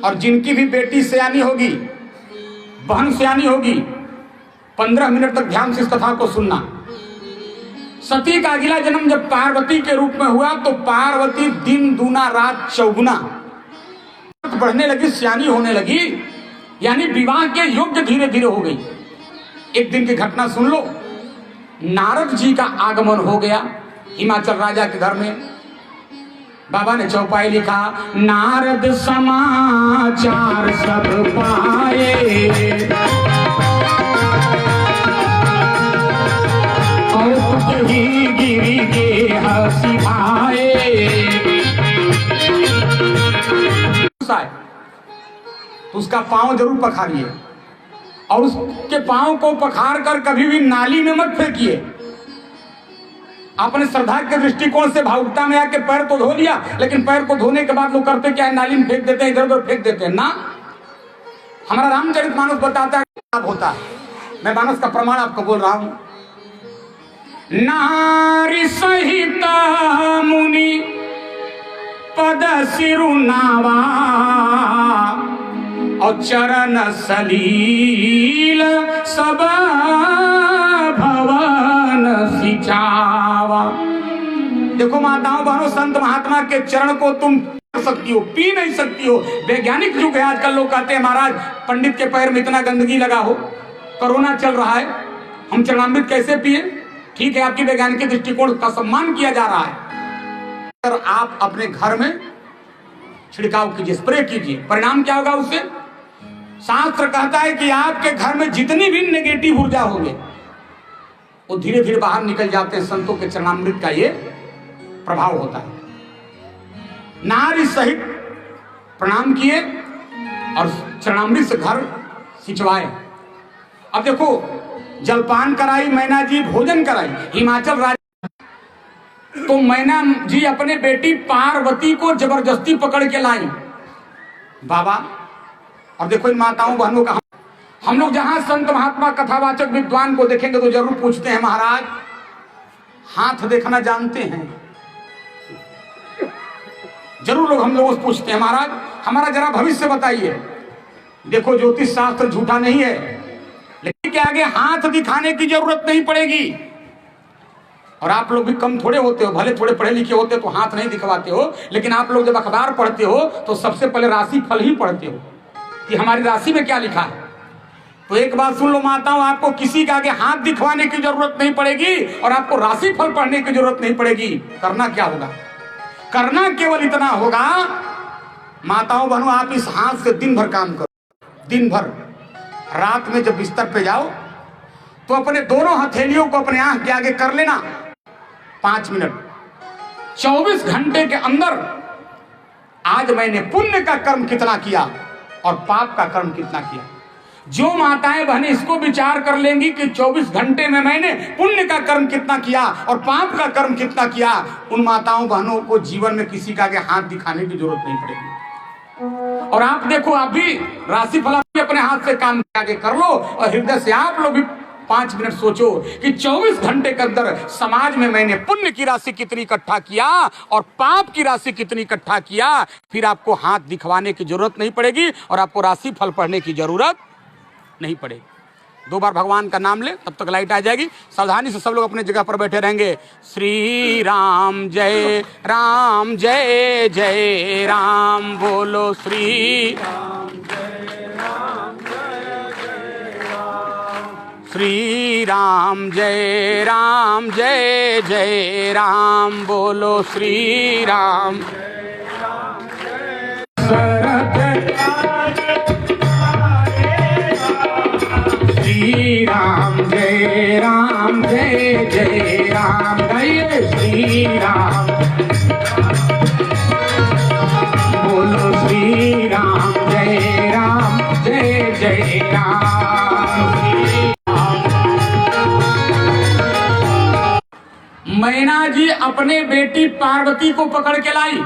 और जिनकी भी बेटी सयानी होगी, बहन सयानी होगी, 15 मिनट तक ध्यान से इस कथा को सुनना। सती का अगला जन्म जब पार्वती के रूप में हुआ तो पार्वती दिन दूना रात चौगुना बढ़ने लगी, सयानी होने लगी। यानी विवाह के योग्य धीरे धीरे हो गई। एक दिन की घटना सुन लो। नारद जी का आगमन हो गया हिमाचल राजा के घर में। बाबा ने चौपाई लिखा, नारद समाचार सब पाए, और ही गिरी के हंसी भाए। तो उसका पांव जरूर पखारिए, और उसके पांव को पखार कर कभी भी नाली में मत फेंकिए। आपने श्रद्धा के दृष्टिकोण से भावुकता में आके पैर तो धो लिया, लेकिन पैर को धोने के बाद लोग करते क्या है, नाली में फेंक देते हैं, इधर उधर फेंक देते हैं ना। हमारा रामचरितमानस बताता है क्या होता है। मैं मानस का प्रमाण आपको बोल रहा हूं। नारी सहित मुनि पद सिरुनावा, और चरण सलील सब भवन सिंचावा। देखो माताओं बहनों, संत महात्मा के चरण को तुम कर सकती हो, पी नहीं सकती हो। वैज्ञानिक युग है आजकल। लोग कहते हैं महाराज पंडित के पैर में इतना गंदगी लगा हो, कोरोना चल रहा है, हम चरणामृत कैसे पिए? ठीक है, आपकी वैज्ञानिक दृष्टिकोण का सम्मान किया जा रहा है। अगर आप अपने घर में छिड़काव कीजिए, स्प्रे कीजिए, परिणाम क्या होगा उससे? शास्त्र कहता है कि आपके घर में जितनी भी नेगेटिव ऊर्जा होगी वो धीरे धीरे बाहर निकल जाते हैं। संतों के चरणामृत का ये प्रभाव होता है। नारी सहित प्रणाम किए और चरणामृत से घर सिंचवाए। अब देखो, जलपान कराई मैना जी, भोजन कराई हिमाचल राजा। तो मैना जी अपने बेटी पार्वती को जबरदस्ती पकड़ के लाई बाबा। और देखो इन माताओं बहनों का, हम लोग जहां संत महात्मा कथावाचक विद्वान को देखेंगे तो जरूर पूछते हैं, महाराज हाथ देखना जानते हैं? जरूर लोग हम लोगों से पूछते हैं, महाराज हमारा जरा भविष्य बताइए। देखो ज्योतिष शास्त्र झूठा नहीं है, लेकिन के आगे हाथ दिखाने की जरूरत नहीं पड़ेगी। और आप लोग भी कम थोड़े होते हो, भले थोड़े पढ़े लिखे होते तो हाथ नहीं दिखवाते हो, लेकिन आप लोग जब अखबार पढ़ते हो तो सबसे पहले राशि फल ही पढ़ते हो कि हमारी राशि में क्या लिखा है। तो एक बात सुन लो माताओं, आपको किसी के आगे हाथ दिखवाने की जरूरत नहीं पड़ेगी और आपको राशि फल पढ़ने की जरूरत नहीं पड़ेगी। करना क्या होगा? करना केवल इतना होगा, माताओं बहनों, आप इस हाथ से दिन भर काम करो। दिन भर रात में जब बिस्तर पे जाओ तो अपने दोनों हथेलियों को अपने आंख के आगे कर लेना 5 मिनट। 24 घंटे के अंदर आज मैंने पुण्य का कर्म कितना किया और पाप का कर्म कितना किया। जो माताएं बहनें इसको विचार कर लेंगी कि 24 घंटे में मैंने पुण्य का कर्म कितना किया और पाप का कर्म कितना किया, उन माताओं बहनों को जीवन में किसी का आगे हाथ दिखाने की जरूरत नहीं पड़ेगी। और आप देखो, आप भी राशिफल अपने हाथ से काम आगे कर लो और हृदय से आप लोग भी 5 मिनट सोचो कि 24 घंटे के अंदर समाज में मैंने पुण्य की राशि कितनी इकट्ठा किया और पाप की राशि कितनी इकट्ठा किया। फिर आपको हाथ दिखवाने की जरूरत नहीं पड़ेगी और आपको राशि फल पढ़ने की जरूरत नहीं पड़ेगी। 2 बार भगवान का नाम ले, तब तक लाइट आ जाएगी। सावधानी से सब लोग अपने जगह पर बैठे रहेंगे। श्री राम जय राम, जय जय राम, बोलो श्री राम जय राम, जय जय राम। श्री राम जय राम, जय जय राम, बोलो श्री राम। श्री राम जय राम, जय जय राम, जय श्री राम, बोलो श्री राम जय राम, जय जय राम। मैना जी अपने बेटी पार्वती को पकड़ के लाई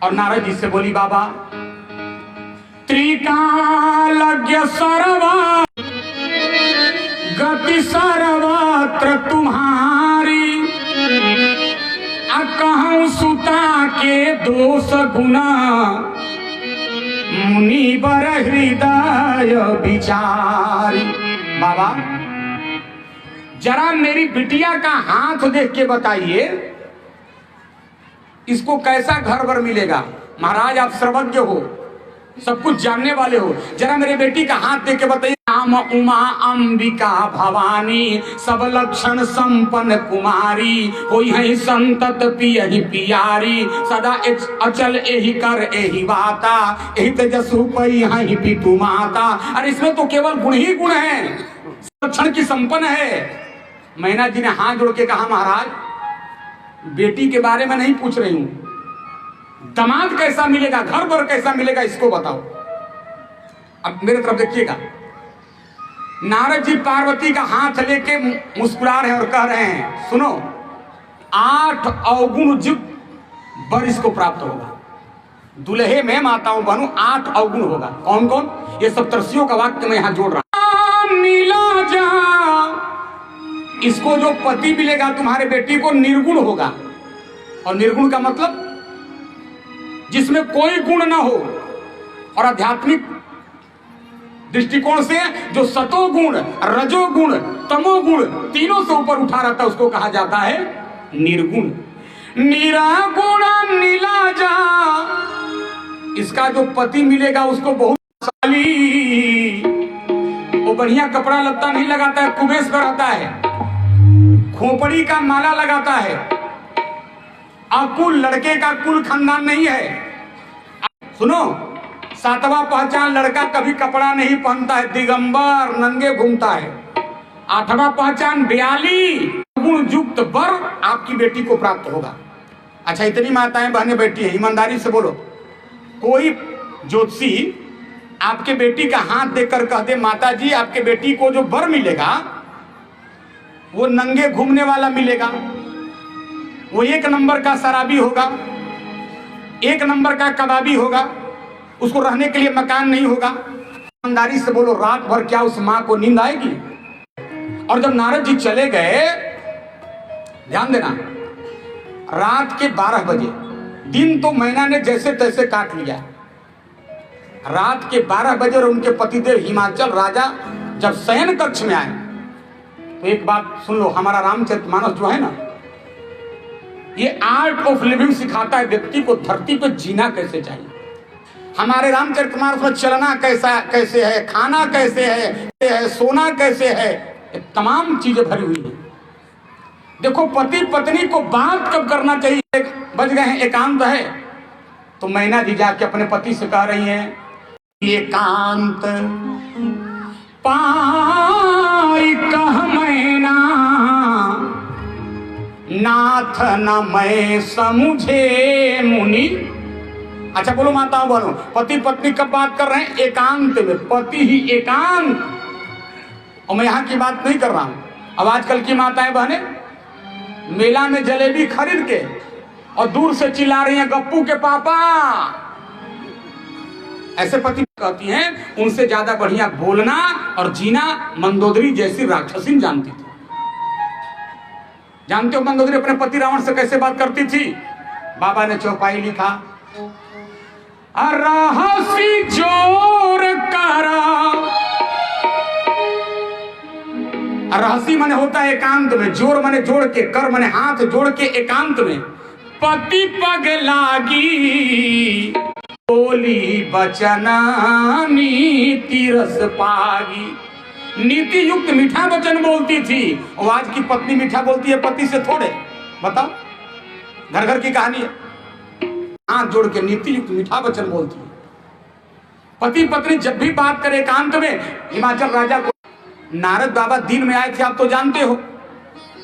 और नारद जी से बोली, बाबा त्रिकालज्ञ सर्वा गति सर्वत्र तुम्हारी, कहूं सुता के दोष गुना, मुनिवर हृदय विचारी। बाबा जरा मेरी बिटिया का हाथ देख के बताइए, इसको कैसा घर वर मिलेगा। महाराज आप सर्वज्ञ हो, सब कुछ जानने वाले हो, जरा मेरे बेटी का हाथ देख के बताइए। राम उमा अंबिका भवानी सब लक्षण संपन्न कुमारी, होई है संतत पियहि पियारी, सदा अचल एहि कर एहि बाता, एहि तेजस्सु पई हहि पितु माता। अरे इसमें तो केवल गुण ही गुण है, लक्षण की संपन्न है। मैना जी ने हाथ जोड़ के कहा महाराज बेटी के बारे में नहीं पूछ रही हूं, दामाद कैसा मिलेगा, घर भर कैसा मिलेगा इसको बताओ। अब मेरे तरफ देखिएगा, नारद जी पार्वती का हाथ लेके मुस्कुरा रहे हैं और कह रहे हैं सुनो 8 अवगुण युक्त वर इसको प्राप्त होगा। दुल्हे में माताओं बहनों 8 अवगुण होगा। कौन कौन? ये सप्तर्षियों का वाक्य मैं यहां जोड़ रहा हूं। नीला जा, इसको जो पति मिलेगा तुम्हारे बेटी को निर्गुण होगा। और निर्गुण का मतलब जिसमें कोई गुण ना हो, और आध्यात्मिक दृष्टिकोण से जो सतोगुण, रजोगुण, तमोगुण तीनों से ऊपर उठा रहता है उसको कहा जाता है निर्गुण। निरागुण नीला जा, इसका जो पति मिलेगा उसको बहुत साली, वो बढ़िया कपड़ा लत्ता नहीं लगाता है, कुबेश पर रहता है, खोपड़ी का माला लगाता है, अकुल लड़के का कुल खानदान नहीं है। सुनो 7वां पहचान लड़का कभी कपड़ा नहीं पहनता है, दिगंबर नंगे घूमता है। 8वां पहचान 42 गुण युक्त वर आपकी बेटी को प्राप्त होगा। अच्छा इतनी माताएं बहनें बैठी है, ईमानदारी से बोलो, कोई ज्योतिषी आपके बेटी का हाथ देकर कह दे माता जी आपके बेटी को जो वर मिलेगा वो नंगे घूमने वाला मिलेगा, वो 1 नंबर का शराबी होगा, 1 नंबर का कबाबी होगा, उसको रहने के लिए मकान नहीं होगा। ईमानदारी से बोलो रात भर क्या उस मां को नींद आएगी? और जब नारद जी चले गए, ध्यान देना, रात के 12 बजे, दिन तो मैना ने जैसे तैसे काट लिया, रात के 12 बजे और उनके पतिदेव हिमाचल राजा जब शयन कक्ष में आए तो एक बात सुन लो, हमारा रामचरितमानस जो है ना ये आर्ट ऑफ लिविंग सिखाता है व्यक्ति को धरती पर जीना कैसे चाहिए। हमारे रामचरितमानस में चलना कैसे है, खाना कैसे है, सोना कैसे है, तमाम चीजें भरी हुई है। देखो पति पत्नी को बात कब करना चाहिए, बज गए हैं एकांत है, तो मैना जी जाके अपने पति से कह रही हैं एकांत पाई कह मैना, नाथ न मैं समुझे मुनि। अच्छा बोलो माताओं बोलो, पति पत्नी कब बात कर रहे हैं? एकांत में, पति ही एकांत। और मैं यहां की बात नहीं कर रहा हूं, अब आजकल की माताएं बहने मेला में जलेबी खरीद के और दूर से चिल्ला रही हैं गप्पू के पापा, ऐसे पति कहती हैं। उनसे ज्यादा बढ़िया बोलना और जीना मंदोदरी जैसी राक्षसी जानती थी। जानते हो मंदोदरी अपने पति रावण से कैसे बात करती थी? बाबा ने चौपाई लिखा, रहसी जोर करा, रहसी माने होता है एकांत में, जोर माने जोड़ के, कर माने हाथ जोड़ के एकांत में। पति पग लागी बोली बचना नीति रस पागी। नीति युक्त मीठा वचन बोलती थी, और आज की पत्नी मीठा बोलती है पति से थोड़े। बताओ, घर घर की कहानी है। हाथ जोड़ के नीति युक्त मीठा वचन बोलती है। पति पत्नी जब भी बात करे एकांत में, हिमाचल राजा को नारद बाबा दिन में आए थे, आप तो जानते हो।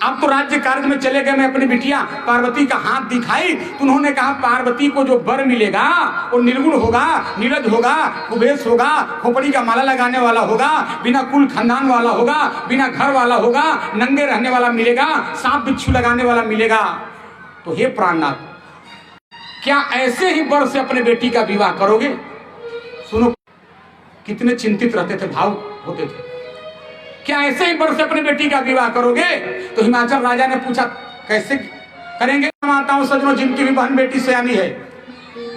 आप तो राज्य कार्य में चले गए, मैं अपनी बिटिया पार्वती का हाथ दिखाई तो उन्होंने कहा पार्वती को जो वर मिलेगा वो निर्गुण होगा, नीरज होगा, कुबेश होगा, खोपड़ी का माला लगाने वाला होगा, बिना कुल खानदान वाला होगा, बिना घर वाला होगा, नंगे रहने वाला मिलेगा, सांप बिच्छू लगाने वाला मिलेगा। तो हे प्राणनाथ, क्या ऐसे ही वर से अपने बेटी का विवाह करोगे? सुनो कितने चिंतित रहते थे, भावुक होते थे। क्या ऐसे ही वर से अपनी बेटी का विवाह करोगे? तो हिमाचल राजा ने पूछा कैसे करेंगे? माताओं सजनों जिनकी भी बहन बेटी सयानी है,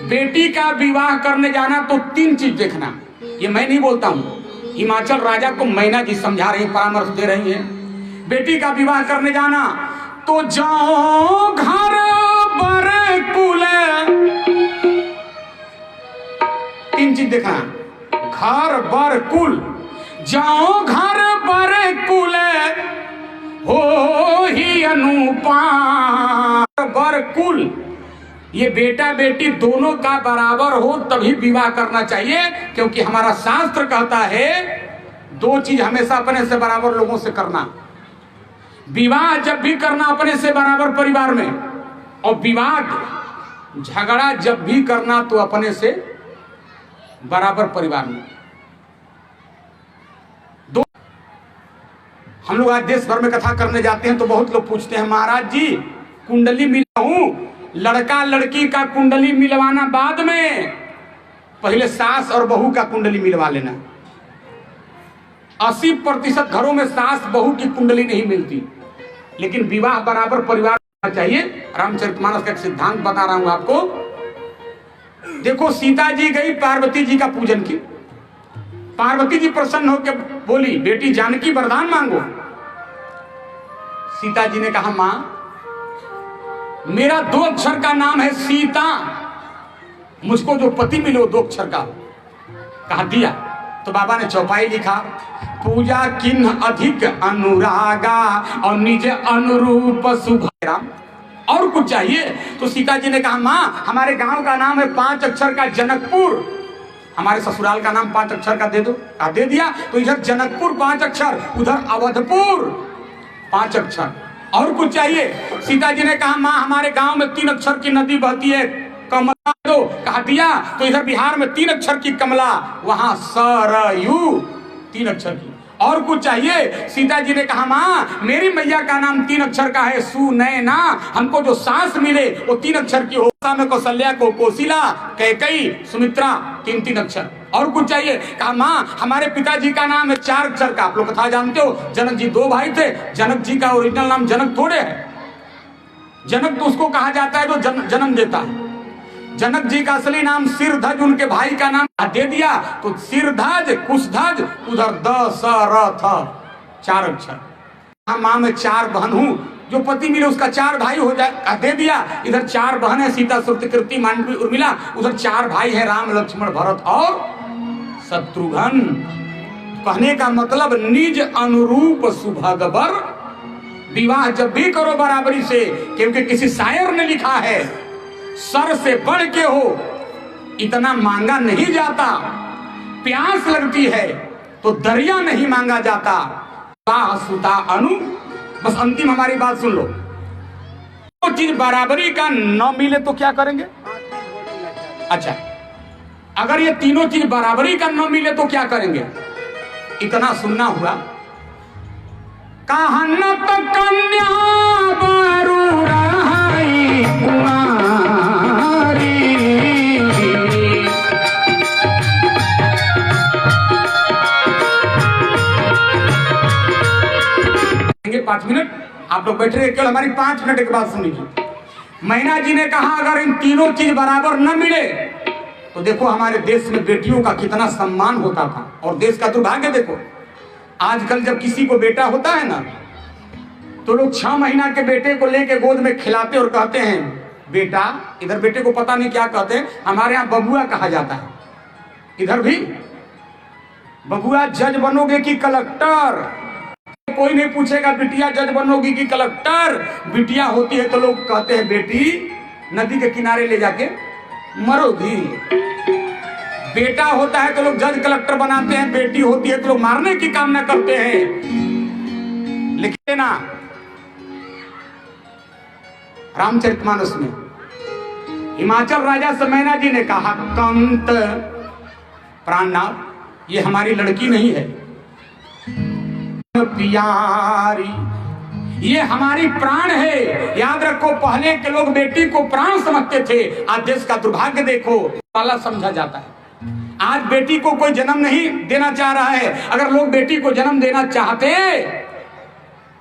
बेटी का विवाह करने जाना तो 3 चीज देखना। ये मैं नहीं बोलता हूं, हिमाचल राजा को मैना जी समझा रही, परामर्श दे रही है। बेटी का विवाह करने जाना तो जाओ घर बर कुल, 3 चीज देखना। घर बर कुल, जाओ घर बर कुल हो ही अनुपा। बर कुल, ये बेटा बेटी दोनों का बराबर हो तभी विवाह करना चाहिए, क्योंकि हमारा शास्त्र कहता है दो चीज हमेशा अपने से बराबर लोगों से करना। विवाह जब भी करना अपने से बराबर परिवार में, और विवाद झगड़ा जब भी करना तो अपने से बराबर परिवार में। दो हम लोग आज देश भर में कथा करने जाते हैं तो बहुत लोग पूछते हैं महाराज जी कुंडली मिलाऊं? लड़का लड़की का कुंडली मिलवाना बाद में, पहले सास और बहू का कुंडली मिलवा लेना। 80% घरों में सास बहू की कुंडली नहीं मिलती, लेकिन विवाह बराबर परिवार होना चाहिए। रामचरितमानस का एक सिद्धांत बता रहा हूं आपको। देखो सीता जी गई पार्वती जी का पूजन की, पार्वती जी प्रसन्न होकर बोली बेटी जानकी वरदान मांगो। सीता जी ने कहा मां मेरा 2 अक्षर का नाम है सीता, मुझको जो पति मिले वो 2 अक्षर का। कहा दिया। तो बाबा ने चौपाई लिखा, पूजा किन्ह अधिक अनुरागा और निज अनुरूप सुभराम। और कुछ चाहिए? तो सीता जी ने कहा मां हमारे गांव का नाम है 5 अक्षर का जनकपुर, हमारे ससुराल का नाम 5 अक्षर का दे दो। दे दिया। तो इधर जनकपुर 5 अक्षर, उधर अवधपुर 5 अक्षर। और कुछ चाहिए? सीता जी ने कहा मां हमारे गांव में 3 अक्षर की नदी बहती है, कमला दो। कहा दिया। तो इधर बिहार में 3 अक्षर की कमला, वहां सरयू 3 अक्षर की। और कुछ चाहिए? सीता जी ने कहा मां मेरी मैया का नाम 3 अक्षर का है सुनैना, हमको जो सास मिले वो 3 अक्षर की हो। में कौशल्या को कोशिला, कैकई, सुमित्रा 3-3 अक्षर। और कुछ चाहिए? कहा मां हमारे पिताजी का नाम है 4 अक्षर का। आप लोग कथा जानते हो, जनक जी 2 भाई थे, जनक जी का ओरिजिनल नाम जनक थोड़े है। जनक तो उसको कहा जाता है जो जन्म देता है। जनक जी का असली नाम सिरध्वज, उनके भाई का नाम दे दिया। तो सिरध्वज, कुशध्वज, उधर दशरथ 4 अक्षर। मां में 4 बहन हूं, जो पति मिले उसका 4 भाई हो जाए, दे दिया। इधर 4 बहन है सीता, सुकृति, मांडवी, उर्मिला, उधर 4 भाई है राम, लक्ष्मण, भरत और शत्रुघ्न। कहने का मतलब निज अनुरूप सुभगवर। विवाह जब भी करो बराबरी से, क्योंकि किसी शायर ने लिखा है सर से बढ़ के हो इतना मांगा नहीं जाता, प्यास लगती है तो दरिया नहीं मांगा जाता। सुता अनु। बस अंतिम हमारी बात सुन लो, वो चीज बराबरी का न मिले तो क्या करेंगे? अच्छा, अगर ये तीनों चीज बराबरी का न मिले तो क्या करेंगे? इतना सुनना हुआ। कहन तो कन्या बारू रहाई कुमारी, 5 मिनट आप लोग बैठे रहे, केवल हमारी 5 मिनट की बात सुन लीजिए। मैना जी ने कहा अगर इन तीनों चीज बराबर न मिले तो देखो हमारे देश में बेटियों का कितना सम्मान होता था, और देश का दुर्भाग्य देखो आजकल जब किसी को बेटा होता है ना तो लोग 6 महीना के बेटे को लेके गोद में खिलाते और कहते हैं बेटा। इधर बेटे को पता नहीं क्या कहते हैं, हमारे यहाँ बबुआ कहा जाता है, इधर भी बबुआ जज बनोगे कि कलेक्टर। कोई नहीं पूछेगा बिटिया जज बनोगी कि कलेक्टर। बिटिया होती है तो लोग कहते हैं बेटी नदी के किनारे ले जाके मरोगी। बेटा होता है तो लोग जज कलेक्टर बनाते हैं, बेटी होती है तो लोग मारने की कामना करते हैं। लेकिन ना रामचरितमानस में हिमाचल राजा से मैना जी ने कहा कंत प्राणनाथ ये हमारी लड़की नहीं है प्यारी, ये हमारी प्राण है। याद रखो पहले के लोग बेटी को प्राण समझते थे, आज देश का दुर्भाग्य देखो साला समझा जाता है। आज बेटी को कोई जन्म नहीं देना चाह रहा है। अगर लोग बेटी को जन्म देना चाहते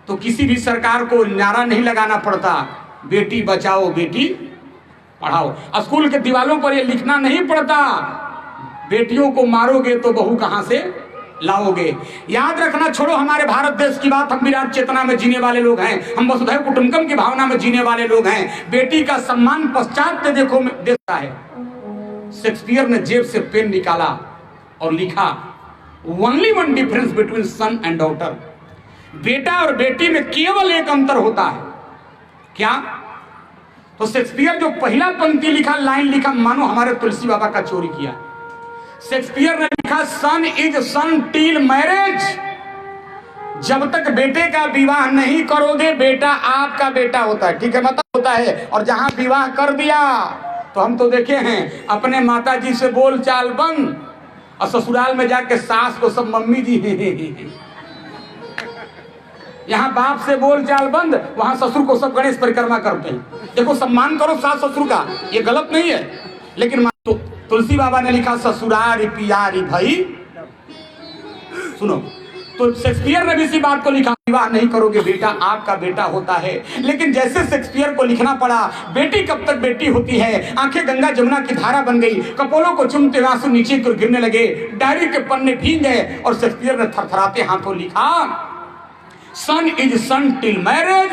तो किसी भी सरकार को नारा नहीं लगाना पड़ता, बेटी बचाओ बेटी पढ़ाओ। स्कूल के दीवारों पर ये लिखना नहीं पड़ता बेटियों को मारोगे तो बहू कहां से लाओगे। याद रखना, छोड़ो हमारे भारत देश की बात, हम विराट चेतना में जीने वाले लोग हैं, हम वसुधैव कुटुंबकम की भावना में जीने वाले लोग हैं। बेटी का सम्मान पश्चात देखो देता है। शेक्सपियर ने जेब से पेन निकाला और लिखा only one difference between son and daughter, बेटा और बेटी में केवल एक अंतर होता है। क्या? तो शेक्सपियर जो पहला पंक्ति लिखा, लाइन लिखा, मानो हमारे तुलसी बाबा का चोरी किया। शेक्सपियर ने लिखा son is son till marriage, जब तक बेटे का विवाह नहीं करोगे बेटा आपका बेटा होता है, ठीक है, मतलब होता है। और जहां विवाह कर दिया तो हम तो देखे हैं अपने माता जी से बोल चाल बंद, और ससुराल में जाके सास को सब मम्मी जी यहाँ बाप से बोल चाल बंद, वहां ससुर को सब गणेश परिक्रमा करते हैं। देखो सम्मान करो सास ससुर का, ये गलत नहीं है, लेकिन तो तुलसी बाबा ने लिखा ससुरारी पियारी भाई। सुनो, तो शेक्सपियर ने भी इसी बात को लिखा, विवाह नहीं करोगे बेटा आपका बेटा होता है। लेकिन जैसे शेक्सपियर को लिखना पड़ा, बेटी कब तक बेटी होती है, आंखें गंगा जमुना की धारा बन गई, कपोलों को चुमते आंसू नीचे की ओर गिरने लगे, डायरी के पन्ने भीग गए, और शेक्सपियर ने थरथराते हाथों लिखा son is son till marriage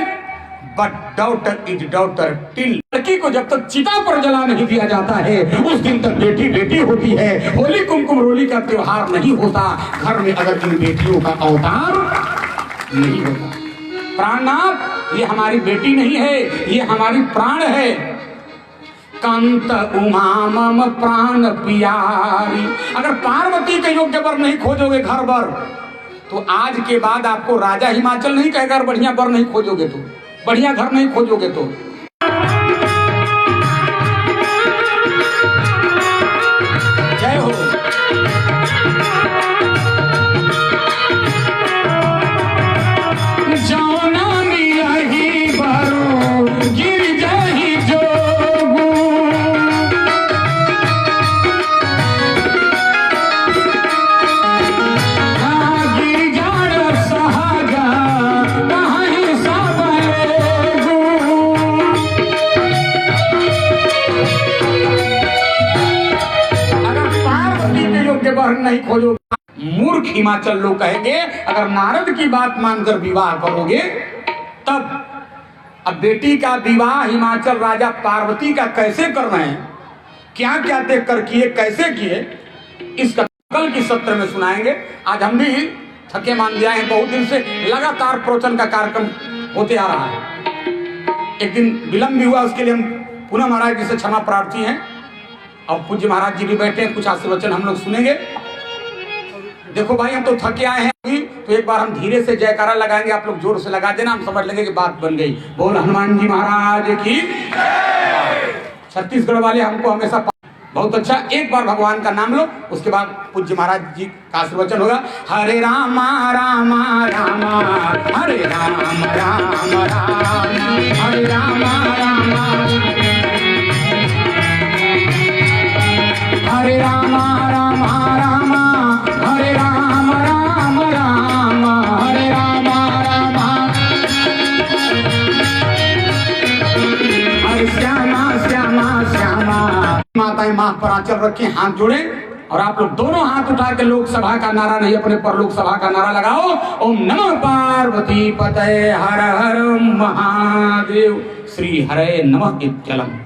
but daughter is daughter till. लड़की को जब तक चिता पर जला नहीं दिया जाता है उस दिन तक बेटी बेटी होती है। होली कुमकुम रोली का त्योहार नहीं होता घर में अगर इन बेटियों का अवतार नहीं होता। प्राणनाथ, ये हमारी बेटी नहीं है, ये हमारी प्राण है। कांत उमा मम प्राण प्यारी। अगर पार्वती के योग्य वर नहीं खोजोगे घर वर, तो आज के बाद आपको राजा हिमाचल नहीं कहेगा, बढ़िया वर नहीं खोजोगे तो, बढ़िया घर नहीं खोजोगे तो। जय हो। जौना मिलही बरो गिर जाही जोगू, गिर जाड़ सहागा कहीं सबरेगू। अगर पार्वती के योग्य वर नहीं खोजोगे, मूर्ख हिमाचल लोग कहेंगे। अगर नारद की बात मानकर विवाह करोगे तब। अब बेटी का विवाह हिमाचल राजा पार्वती का कैसे कर रहे हैं, क्या क्या देख कर किए, कैसे किए, इसका कल की सत्र में सुनाएंगे। आज हम भी थके मान गया है, बहुत दिन से लगातार प्रवचन का कार्यक्रम होते आ रहा है। एक दिन विलंब भी हुआ, उसके लिए हम पुनः महाराज जी से क्षमा प्रार्थी हैं। और पूज्य महाराज जी भी बैठे हैं, कुछ आशीर्वचन हम लोग सुनेंगे। देखो भाई, हम तो थके आए हैं अभी, तो एक बार हम धीरे से जयकारा लगाएंगे, आप लोग जोर से लगा देना, हम समझ लेंगे कि बात बन गई। बोल हनुमान जी महाराज की। छत्तीसगढ़ वाले हमको हमेशा बहुत अच्छा। एक बार भगवान का नाम लो, उसके बाद पूज्य महाराज जी का आशीर्वचन होगा। हरे रामा रामा रामा हरे राम राम राम हरे रामा रामा हरे रामा रामा रामा हरे राम राम राम हरे रामा रामा हरे श्यामा श्यामा श्यामा। माताएं माथ पर आंचल रखें, हाथ जोड़े, और आप लोग दोनों हाथ उठा के लोकसभा का नारा नहीं, अपने पर लोकसभा का नारा लगाओ। ओम नमः पार्वती पतये हर हर महादेव। श्री हरे नमः इत्यलम।